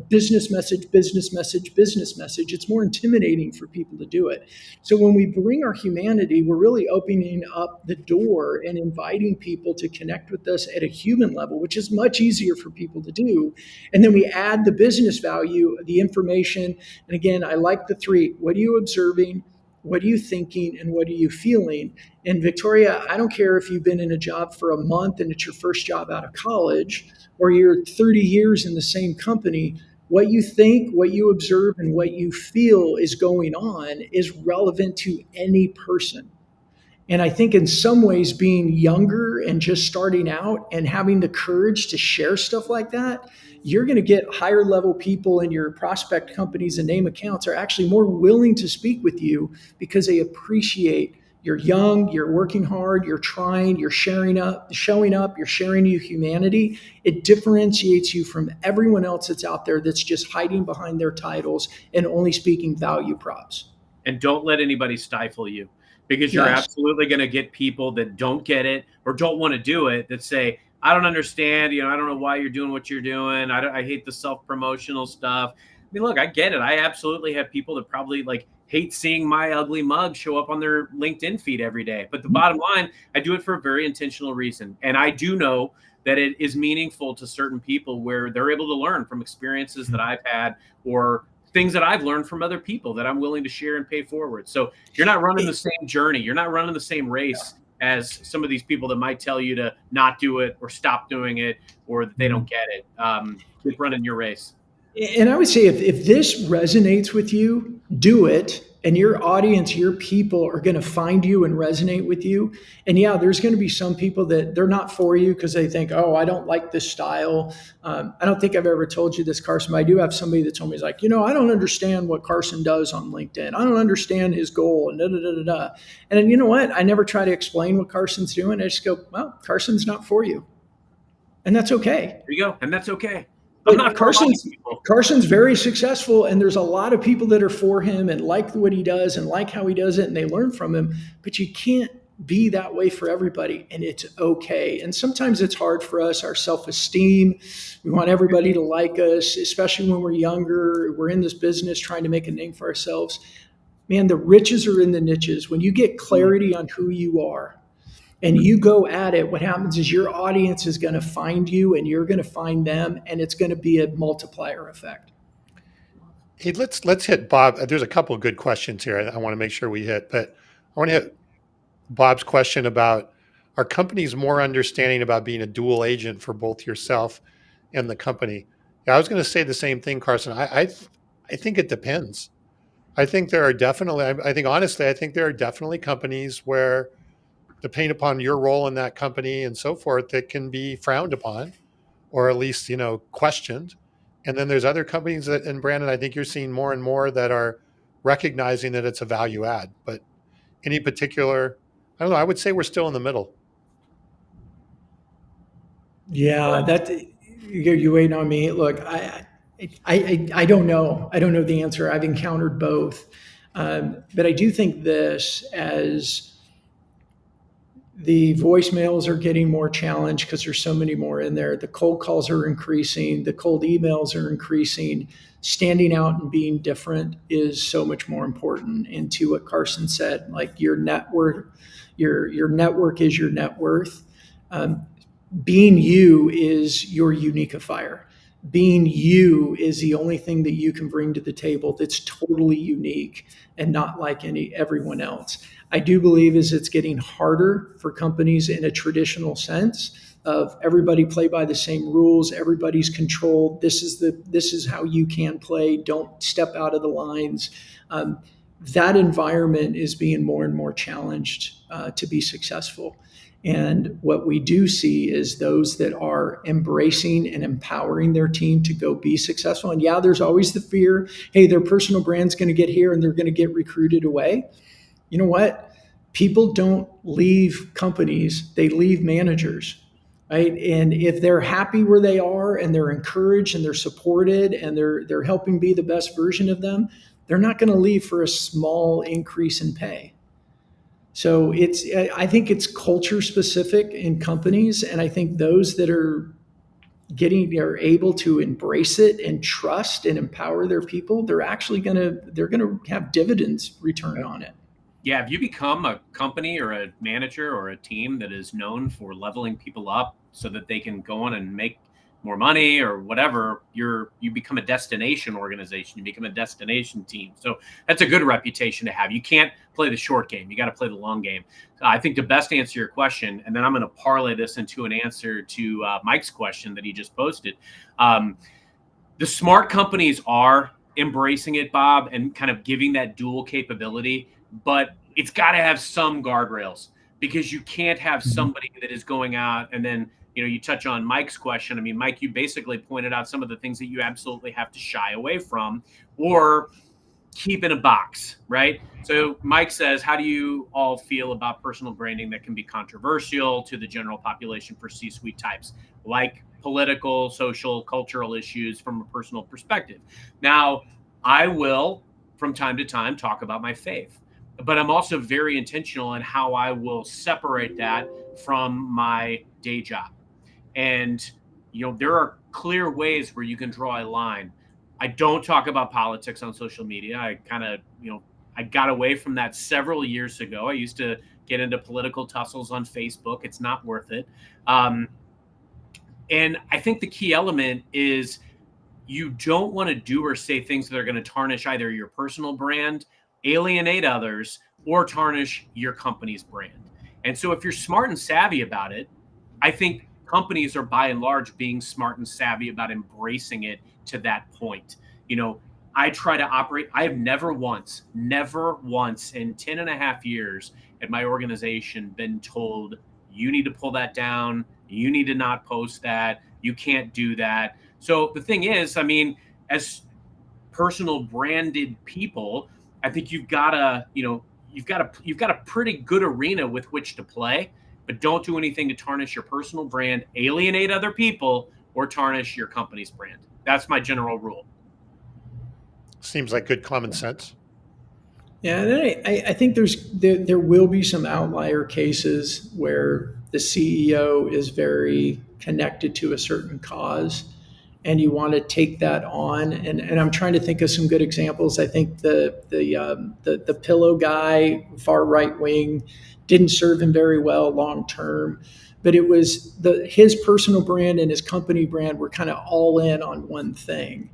business message, business message, business message, it's more intimidating for people to do it. So when we bring our humanity, we're really opening up the door and inviting people to connect with us at a human level, which is much easier for people to do. And then we add the business value, the information. And again, I like the 3. What are you observing? What are you thinking, and what are you feeling? And Victoria, I don't care if you've been in a job for a month and it's your first job out of college, or you're 30 years in the same company. What you think, what you observe, and what you feel is going on is relevant to any person. And I think in some ways, being younger and just starting out and having the courage to share stuff like that, you're going to get higher level people in your prospect companies and name accounts are actually more willing to speak with you because they appreciate you're young, you're working hard, you're trying, you're showing up, you're sharing your humanity. It differentiates you from everyone else that's out there that's just hiding behind their titles and only speaking value props. And don't let anybody stifle you, because you're Yes. absolutely going to get people that don't get it or don't want to do it, that say, I don't understand. I don't know why you're doing what you're doing. I hate the self-promotional stuff. I mean, look, I get it. I absolutely have people that probably hate seeing my ugly mug show up on their LinkedIn feed every day. But the bottom line, I do it for a very intentional reason. And I do know that it is meaningful to certain people where they're able to learn from experiences that I've had, or things that I've learned from other people that I'm willing to share and pay forward. So you're not running the same journey. You're not running the same race as some of these people that might tell you to not do it or stop doing it, or that they don't get it. Keep running your race. And I would say if this resonates with you, do it. And your audience, your people are going to find you and resonate with you. And yeah, there's going to be some people that they're not for you because they think, oh, I don't like this style. I don't think I've ever told you this, Carson, but I do have somebody that told me, I don't understand what Carson does on LinkedIn. I don't understand his goal and da, da, da, da, da. And then you know what? I never try to explain what Carson's doing. I just go, well, Carson's not for you. And that's okay. There you go. And that's okay. Carson's very successful, and there's a lot of people that are for him and like what he does and like how he does it, and they learn from him. But you can't be that way for everybody, and it's okay. And sometimes it's hard for us, our self-esteem. We want everybody to like us, especially when we're younger. We're in this business trying to make a name for ourselves. Man, the riches are in the niches. When you get clarity on who you are and you go at it, what happens is your audience is going to find you and you're going to find them, and it's going to be a multiplier effect. Hey, let's hit Bob. There's a couple of good questions here I want to make sure we hit, but I want to hit Bob's question about, are companies more understanding about being a dual agent for both yourself and the company? Yeah, I was going to say the same thing, Carson. I think it depends. I think there are definitely, I think honestly, I think there are definitely companies where, depending upon your role in that company and so forth, that can be frowned upon, or at least, questioned. And then there's other companies that, and Brandon, I think you're seeing more and more that are recognizing that it's a value add. But any particular, I don't know, I would say we're still in the middle. Yeah, that you waiting on me. Look, I don't know. I don't know the answer. I've encountered both, but I do think this, as the voicemails are getting more challenged because there's so many more in there. The cold calls are increasing. The cold emails are increasing. Standing out and being different is so much more important. And to what Carson said, like your network, your network is your net worth. Being you is your uniqueifier. Being you is the only thing that you can bring to the table that's totally unique and not like everyone else. I do believe is it's getting harder for companies in a traditional sense of everybody play by the same rules, everybody's controlled. This is how you can play. Don't step out of the lines. That environment is being more and more challenged to be successful. And what we do see is those that are embracing and empowering their team to go be successful. And yeah, there's always the fear, hey, their personal brand's going to get here and they're going to get recruited away. You know what? People don't leave companies, they leave managers. Right. And if they're happy where they are and they're encouraged and they're supported and they're helping be the best version of them, they're not going to leave for a small increase in pay. So I think it's culture specific in companies, and I think those that are able to embrace it and trust and empower their people, they're gonna have dividends return on it. Yeah, if you become a company or a manager or a team that is known for leveling people up so that they can go on and make more money or whatever, you become a destination organization, you become a destination team. So that's a good reputation to have. You can't play the short game, you got to play the long game. I think the best answer to your question, and then I'm going to parlay this into an answer to Mike's question that he just posted. The smart companies are embracing it, Bob, and kind of giving that dual capability, but it's got to have some guardrails, because you can't have somebody that is going out and then, you touch on Mike's question. I mean, Mike, you basically pointed out some of the things that you absolutely have to shy away from or keep in a box, right? So Mike says, how do you all feel about personal branding that can be controversial to the general population for C-suite types, like political, social, cultural issues from a personal perspective? Now, I will, from time to time, talk about my faith, but I'm also very intentional in how I will separate that from my day job. And, there are clear ways where you can draw a line. I don't talk about politics on social media. I kind of, I got away from that several years ago. I used to get into political tussles on Facebook. It's not worth it. And I think the key element is you don't want to do or say things that are going to tarnish either your personal brand, alienate others, or tarnish your company's brand. And so if you're smart and savvy about it, I think companies are by and large being smart and savvy about embracing it to that point. I try to operate. I have never once in 10 and a half years at my organization been told, you need to pull that down. You need to not post that. You can't do that. So the thing is, I mean, as personal branded people, I think you've got a pretty good arena with which to play, but don't do anything to tarnish your personal brand, alienate other people, or tarnish your company's brand. That's my general rule. Seems like good common sense. Yeah, and I think there will be some outlier cases where the CEO is very connected to a certain cause, and you want to take that on. And I'm trying to think of some good examples. I think the pillow guy, far right wing, didn't serve him very well long term. But it was his personal brand and his company brand were kind of all in on one thing,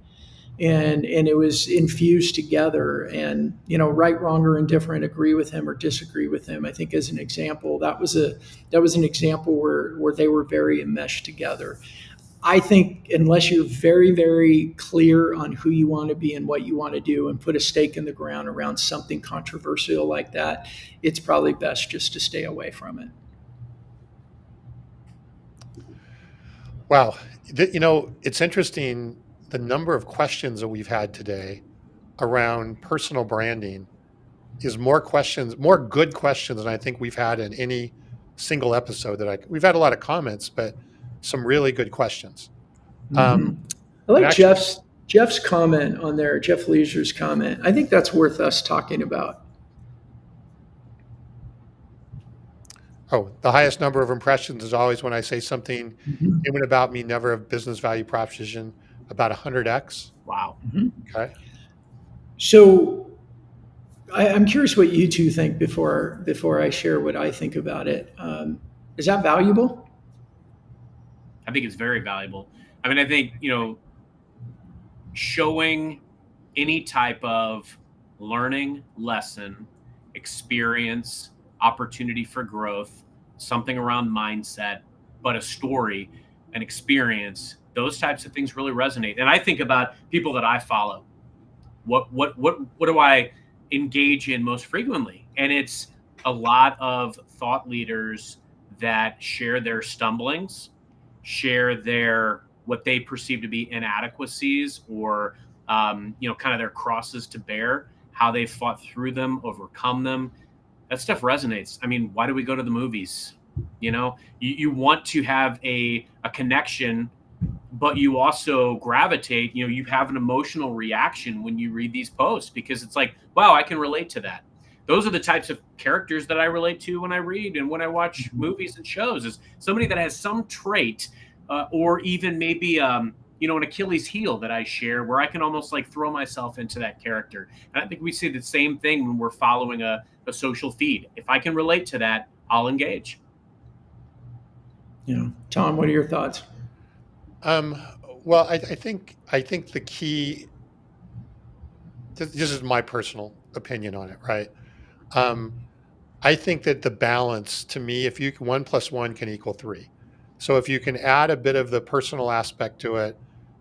and it was infused together. And right, wrong, or indifferent, agree with him or disagree with him, I think, as an example, that was an example where they were very enmeshed together. I think unless you're very, very clear on who you want to be and what you want to do and put a stake in the ground around something controversial like that, it's probably best just to stay away from it. Wow. It's interesting the number of questions that we've had today around personal branding is more good questions than I think we've had in any single episode we've had a lot of comments, but some really good questions. Mm-hmm. Um, I and like actually, Jeff's comment on there, Jeff Leisure's comment. I think that's worth us talking about. oh, the highest number of impressions is always when I say something Mm-hmm. in and about me, never a business value proposition, about 100x. Wow. Mm-hmm. Okay. So I'm curious what you two think before I share what I think about it. Is that valuable? I think it's very valuable. I mean, I think, showing any type of learning lesson, experience, opportunity for growth, something around mindset, but a story, an experience, those types of things really resonate. And I think about people that I follow. What do I engage in most frequently? And it's a lot of thought leaders that share their stumblings, share their what they perceive to be inadequacies, or kind of their crosses to bear, how they fought through them, overcome them. That stuff resonates. I mean, why do we go to the movies? You want to have a connection, but you also gravitate, you have an emotional reaction when you read these posts, because it's like, wow, I can relate to that. Those are the types of characters that I relate to when I read and when I watch movies and shows, is somebody that has some trait, or even maybe an Achilles heel that I share, where I can almost like throw myself into that character. And I think we see the same thing when we're following a social feed. If I can relate to that, I'll engage. Tom, what are your thoughts? Um, well, I think the key. This is my personal opinion on it, right? Um, I think that the balance, to me, if you can, 1 + 1 can equal 3. So if you can add a bit of the personal aspect to it,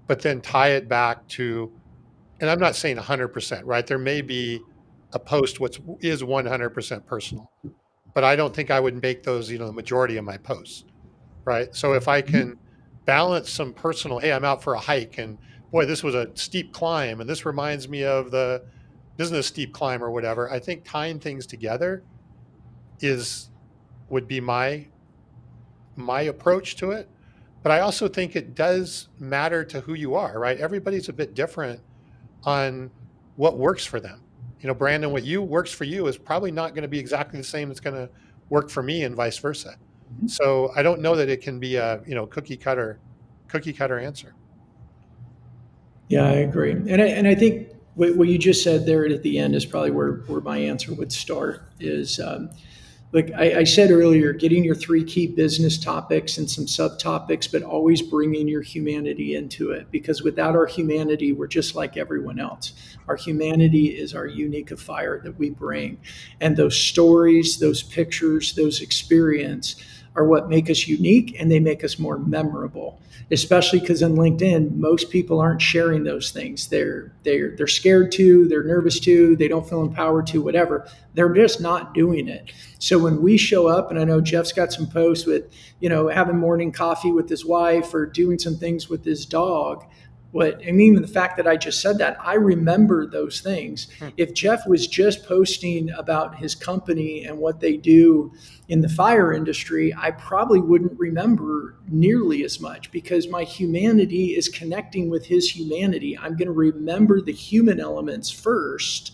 but then tie it back to, and I'm not saying 100%, right? There may be a post which is 100% personal, but I don't think I would make those, the majority of my posts, right? So if I can balance some personal, hey, I'm out for a hike and boy, this was a steep climb and this reminds me of the business steep climb or whatever. I think tying things together is would be my approach to it. But I also think it does matter to who you are, right? Everybody's a bit different on what works for them. Brandon, what you works for you is probably not going to be exactly the same that's going to work for me and vice versa. So I don't know that it can be a, cookie cutter answer. Yeah, I agree. And I think what you just said there at the end is probably where my answer would start is, like I said earlier, getting your three key business topics and some subtopics, but always bringing your humanity into it. Because without our humanity, we're just like everyone else. Our humanity is our unifier that we bring. And those stories, those pictures, those experience are what make us unique, and they make us more memorable. Especially because in LinkedIn, most people aren't sharing those things. They're scared to, they're nervous to, they don't feel empowered to, whatever. They're just not doing it. So when we show up, and I know Jeff's got some posts with, having morning coffee with his wife or doing some things with his dog. Even the fact that I just said that, I remember those things. If Jeff was just posting about his company and what they do in the fire industry, I probably wouldn't remember nearly as much, because my humanity is connecting with his humanity. I'm going to remember the human elements first,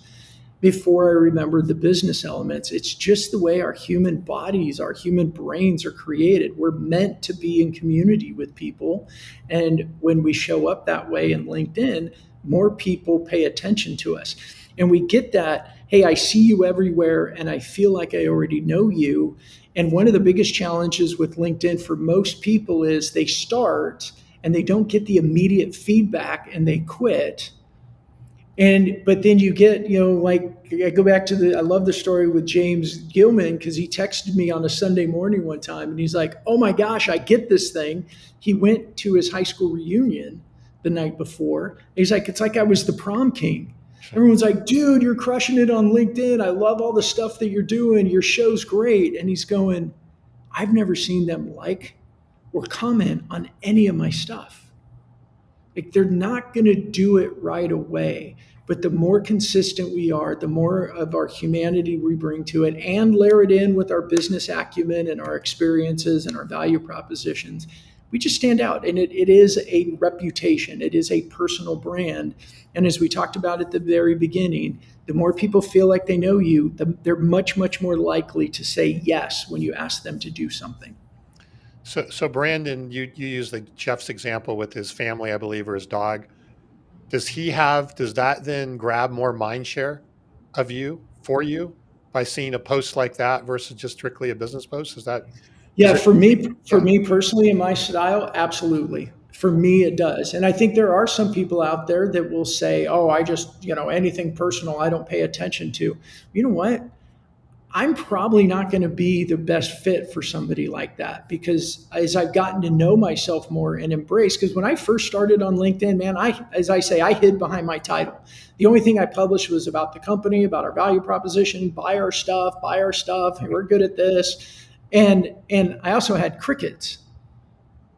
before I remember the business elements. It's just the way our human bodies, our human brains are created. We're meant to be in community with people. And when we show up that way in LinkedIn, more people pay attention to us. And we get that, hey, I see you everywhere and I feel like I already know you. And one of the biggest challenges with LinkedIn for most people is they start and they don't get the immediate feedback and they quit. And but then you get, like I go back to I love the story with James Gilman because he texted me on a Sunday morning one time and he's like, "Oh my gosh, I get this thing." He went to his high school reunion the night before. He's like, "It's like I was the prom king." Everyone's like, "Dude, you're crushing it on LinkedIn. I love all the stuff that you're doing. Your show's great." And he's going, "I've never seen them like or comment on any of my stuff." Like they're not going to do it right away. But the more consistent we are, the more of our humanity we bring to it and layer it in with our business acumen and our experiences and our value propositions, we just stand out. And it is a reputation, it is a personal brand. And as we talked about at the very beginning, the more people feel like they know you, they're much, much more likely to say yes when you ask them to do something. So Brandon, you use the Jeff's example with his family, I believe, or his dog. Does that then grab more mind share of you for you by seeing a post like that versus just strictly a business post? Is Yeah, it, for yeah, me personally, in my style, absolutely. For me, it does, and I think there are some people out there that will say, "Oh, I just anything personal, I don't pay attention to." You know what? I'm probably not going to be the best fit for somebody like that because as I've gotten to know myself more and embrace, because when I first started on LinkedIn, man, as I say, I hid behind my title. The only thing I published was about the company, about our value proposition, buy our stuff. Hey, we're good at this. And I also had crickets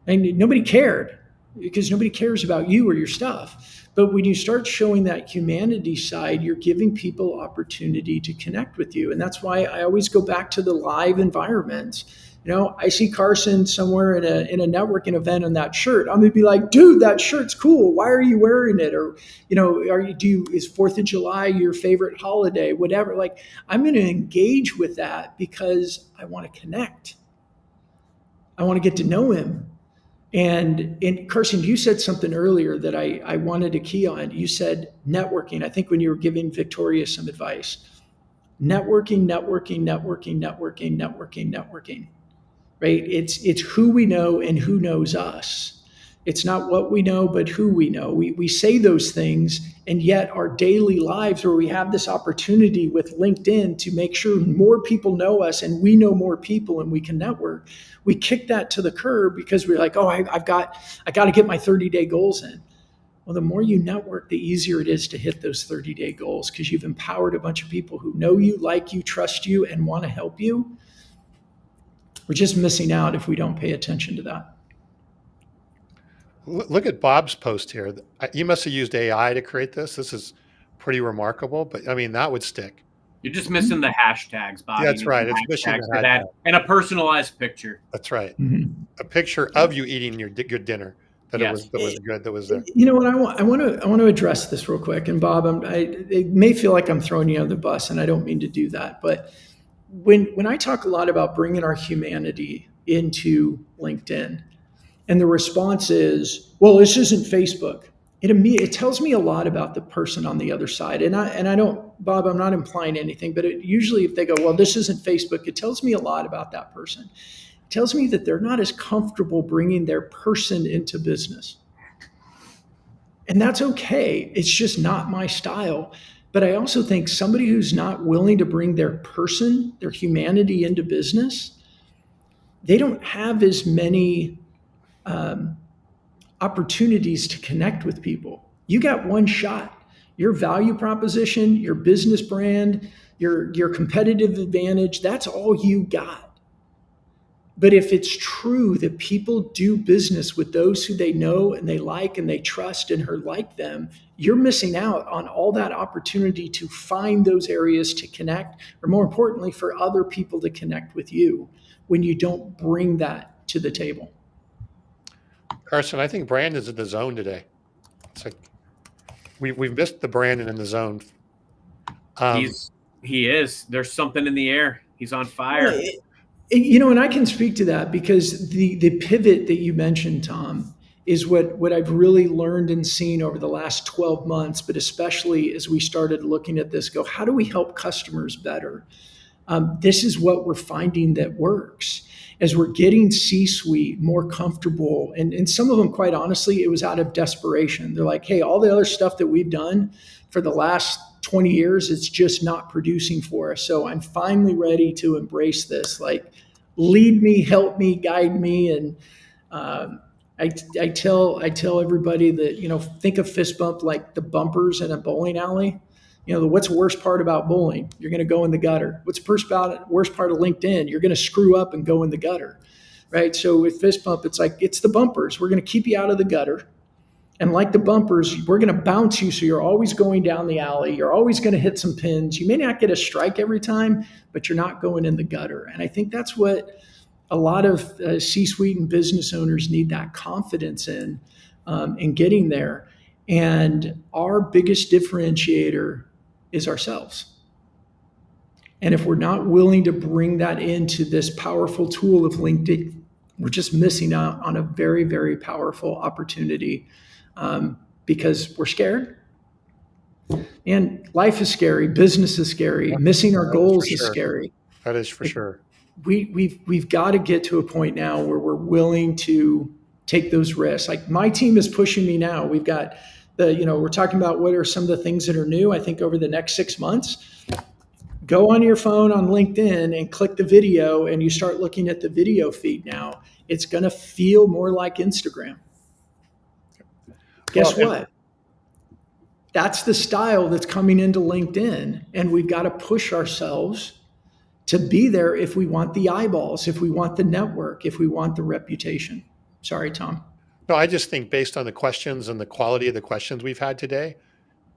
and nobody cared because nobody cares about you or your stuff. But when you start showing that humanity side, you're giving people opportunity to connect with you. And that's why I always go back to the live environments. I see Carson somewhere in a networking event in that shirt. I'm gonna be like, "Dude, that shirt's cool. Why are you wearing it?" Or, is 4th of July your favorite holiday? Whatever. Like, I'm gonna engage with that because I want to connect. I want to get to know him. And Carson, you said something earlier that I wanted to key on. You said networking. I think when you were giving Victoria some advice, networking, networking, networking, networking, networking, networking. Right? It's who we know and who knows us. It's not what we know, but who we know. We say those things, and yet our daily lives where we have this opportunity with LinkedIn to make sure more people know us and we know more people and we can network, we kick that to the curb because we're like, "Oh, I got to get my 30-day goals in." Well, the more you network, the easier it is to hit those 30-day goals because you've empowered a bunch of people who know you, like you, trust you, and want to help you. We're just missing out if we don't pay attention to that. look at Bob's post here. You must have used AI to create this. This is pretty remarkable, but I mean, that would stick. You're just missing the hashtags, Yeah, Bobby. that's You need right. some It's missing hashtags the for that hashtag. and a personalized picture. That's right. Mm-hmm. A picture of you eating your good dinner Yes. that was good, that was there. You know what I want to address this real quick. And Bob, it may feel like I'm throwing you under the bus, and I don't mean to do that. But when I talk a lot about bringing our humanity into LinkedIn, and the response is, "Well, this isn't Facebook." It tells me a lot about the person on the other side. And I don't, Bob, I'm not implying anything, but usually if they go, "Well, this isn't Facebook," it tells me a lot about that person. It tells me that they're not as comfortable bringing their person into business. And that's okay. It's just not my style. But I also think somebody who's not willing to bring their person, their humanity into business, they don't have as many um, opportunities to connect with people. You got one shot. Your value proposition, your business brand, your competitive advantage, that's all you got. But if it's true that people do business with those who they know and they like and they trust and who like them, you're missing out on all that opportunity to find those areas to connect, or more importantly, for other people to connect with you when you don't bring that to the table. Carson, I think Brandon's in the zone today. It's like we've missed the Brandon in the zone. Um, He is. There's something in the air. He's on Well, fire. and I can speak to that because the pivot that you mentioned, Tom, is what I've really learned and seen over the last 12 months, but especially as we started looking at this, go, how do we help customers better? This is what we're finding that works. As we're getting C-suite more comfortable, and some of them, quite honestly, it was out of desperation. They're like, hey, all the other stuff that we've done for the last 20 years, it's just not producing for us. So I'm finally ready to embrace this. Like, lead me, help me, guide me. And um, I tell everybody that, think of fist bump like the bumpers in a bowling alley. What's the worst part about bowling? You're going to go in the gutter. What's the worst part of LinkedIn? You're going to screw up and go in the gutter, right? So with fist bump, it's like, it's the bumpers. We're going to keep you out of the gutter. And like the bumpers, we're going to bounce you. So you're always going down the alley. You're always going to hit some pins. You may not get a strike every time, but you're not going in the gutter. And I think that's what a lot of C-suite and business owners need, that confidence in getting there. And our biggest differentiator is ourselves. And if we're not willing to bring that into this powerful tool of LinkedIn, we're just missing out on a very, very powerful opportunity because we're scared. And life is scary, business is scary, missing our goals is scary. That is for sure. We've got to get to a point now where we're willing to take those risks. Like, my team is pushing me now. We've got we're talking about what are some of the things that are new. I think over the next 6 months, go on your phone on LinkedIn and click the video, and you start looking at the video feed now. It's going to feel more like Instagram. Guess what? That's the style that's coming into LinkedIn, and we've got to push ourselves to be there if we want the eyeballs, if we want the network, if we want the reputation. Sorry, Tom. No, I just think based on the questions and the quality of the questions we've had today,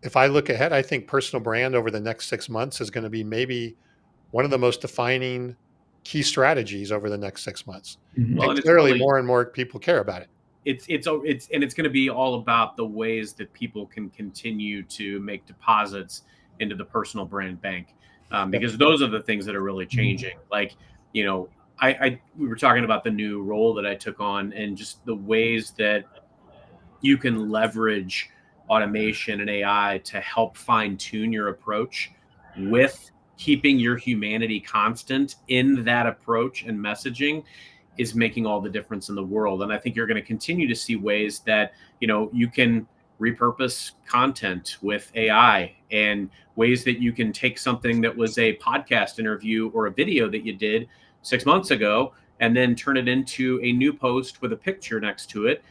if I look ahead, I think personal brand over the next 6 months is going to be maybe one of the most defining key strategies over the next 6 months. Well, And and it's clearly really more and more people care about it. it's going to be all about the ways that people can continue to make deposits into the personal brand bank, because those are the things that are really changing. Like, I we were talking about the new role that I took on, and just the ways that you can leverage automation and AI to help fine tune your approach with keeping your humanity constant in that approach and messaging is making all the difference in the world. And I think you're going to continue to see ways that, you can repurpose content with AI, and ways that you can take something that was a podcast interview or a video that you did 6 months ago and then turn it into a new post with a picture next to it,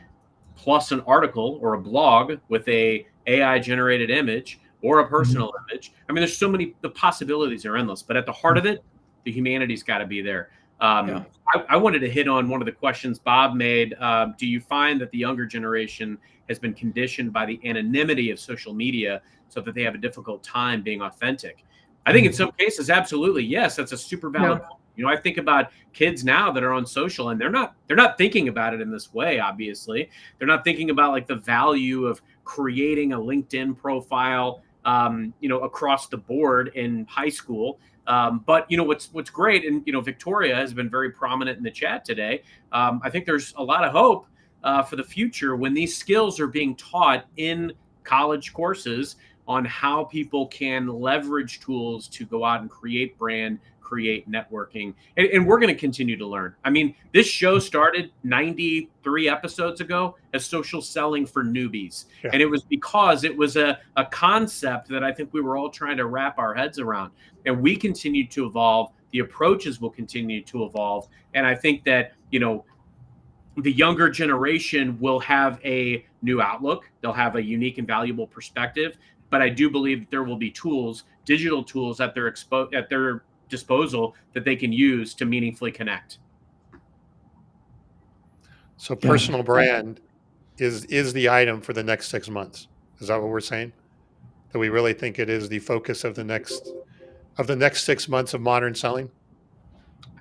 plus an article or a blog with a AI generated image or a personal image. I mean, there's so many, the possibilities are endless, but at the heart of it, the humanity's got to be there. I wanted to hit on one of the questions Bob made. Do you find that the younger generation has been conditioned by the anonymity of social media so that they have a difficult time being authentic? I think in some cases, absolutely. Yes, that's a super valid point. I think about kids now that are on social, and they're not thinking about it in this way. Obviously, they're not thinking about like the value of creating a LinkedIn profile, across the board in high school. But what's great, and Victoria has been very prominent in the chat today. I think there's a lot of hope for the future when these skills are being taught in college courses on how people can leverage tools to go out and create brand, create networking. And we're going to continue to learn. I mean, this show started 93 episodes ago as social selling for newbies. Yeah. And it was because it was a concept that I think we were all trying to wrap our heads around. And we continue to evolve. The approaches will continue to evolve. And I think that, the younger generation will have a new outlook. They'll have a unique and valuable perspective. But I do believe that there will be tools, digital tools at their disposal that they can use to meaningfully connect. So personal brand is the item for the next 6 months. Is that what we're saying? That we really think it is the focus of the next 6 months of modern selling?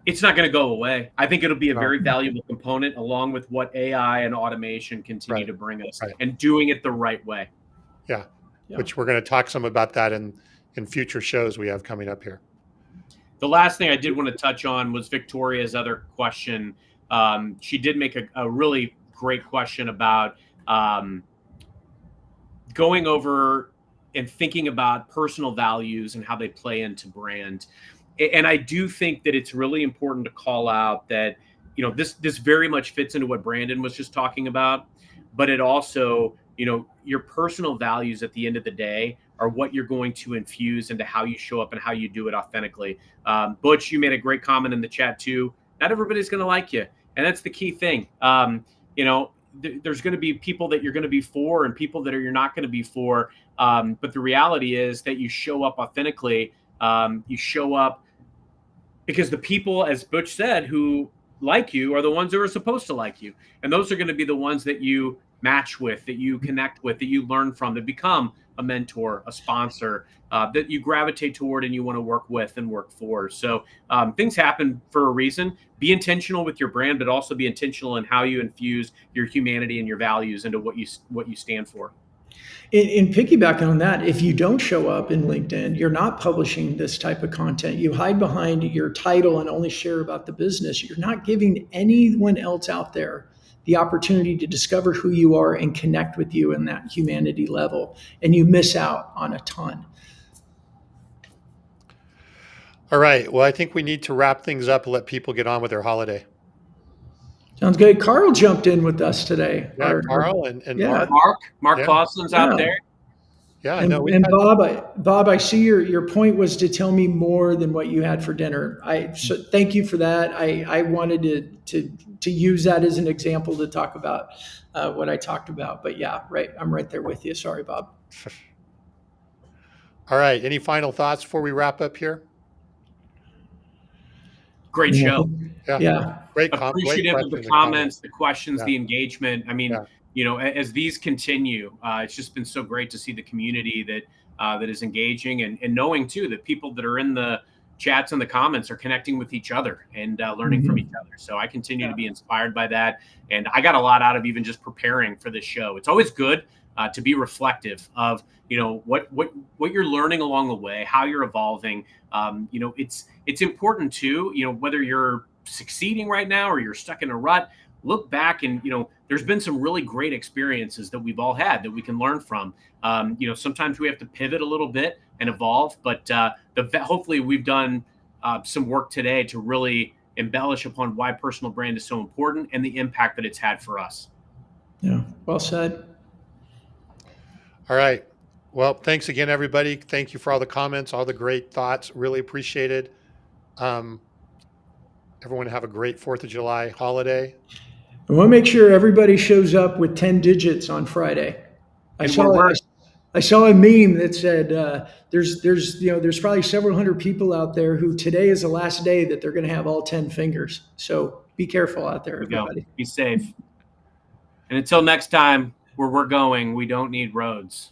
It's not going to go away. I think it'll be a very valuable component, along with what AI and automation continue to bring us, and doing it the right way. Yeah. Which we're going to talk some about that in in future shows we have coming up here. The last thing I did want to touch on was Victoria's other question. She did make a really great question about going over and thinking about personal values and how they play into brand. And I do think that it's really important to call out that, you know, this very much fits into what Brandon was just talking about, but it also, you know, your personal values at the end of the day are what you're going to infuse into how you show up and how you do it authentically. Butch, you made a great comment in the chat too. Not everybody's going to like you, and that's the key thing. You know, there's going to be people that you're going to be for and people that you're not going to be for. But the reality is that you show up authentically. You show up because the people, as Butch said, who like you are the ones who are supposed to like you. And those are going to be the ones that you match with, that you connect with, that you learn from, that become a mentor, a sponsor, that you gravitate toward and you want to work with and work for. So things happen for a reason. Be intentional with your brand, but also be intentional in how you infuse your humanity and your values into what you stand for. In piggybacking on that, if you don't show up in LinkedIn, you're not publishing this type of content, you hide behind your title and only share about the business, you're not giving anyone else out there the opportunity to discover who you are and connect with you in that humanity level. And you miss out on a ton. All right. Well, I think we need to wrap things up and let people get on with their holiday. Sounds good. Carl jumped in with us today. Yeah, Carl and yeah. Mark Yeah. Clausen's out there. Yeah, I And, know. and Bob, I see your point was to tell me more than what you had for dinner. So thank you for that. I wanted to use that as an example to talk about what I talked about. But yeah, right, I'm right there with you. Sorry, Bob. All right. Any final thoughts before we wrap up here? Great show. Yeah. Great. Appreciative of the comments, the questions, the engagement. I mean, you know, as these continue, it's just been so great to see the community that is engaging and knowing too that people that are in the chats and the comments are connecting with each other and learning from each other. So I continue to be inspired by that. And I got a lot out of even just preparing for this show. It's always good to be reflective of, you know, what you're learning along the way, how you're evolving. You know, it's important too, you know, whether you're succeeding right now or you're stuck in a rut, look back and, you know, there's been some really great experiences that we've all had that we can learn from. You know, sometimes we have to pivot a little bit and evolve, but hopefully we've done some work today to really embellish upon why personal brand is so important and the impact that it's had for us. Yeah, well said. All right. Well, thanks again, everybody. Thank you for all the comments, all the great thoughts. Really appreciated. Everyone have a great 4th of July holiday. I want to make sure everybody shows up with 10 digits on Friday. I saw a meme that said there's probably several hundred people out there who today is the last day that they're going to have all 10 fingers. So be careful out there, everybody. Be safe. And until next time, where we're going, we don't need roads.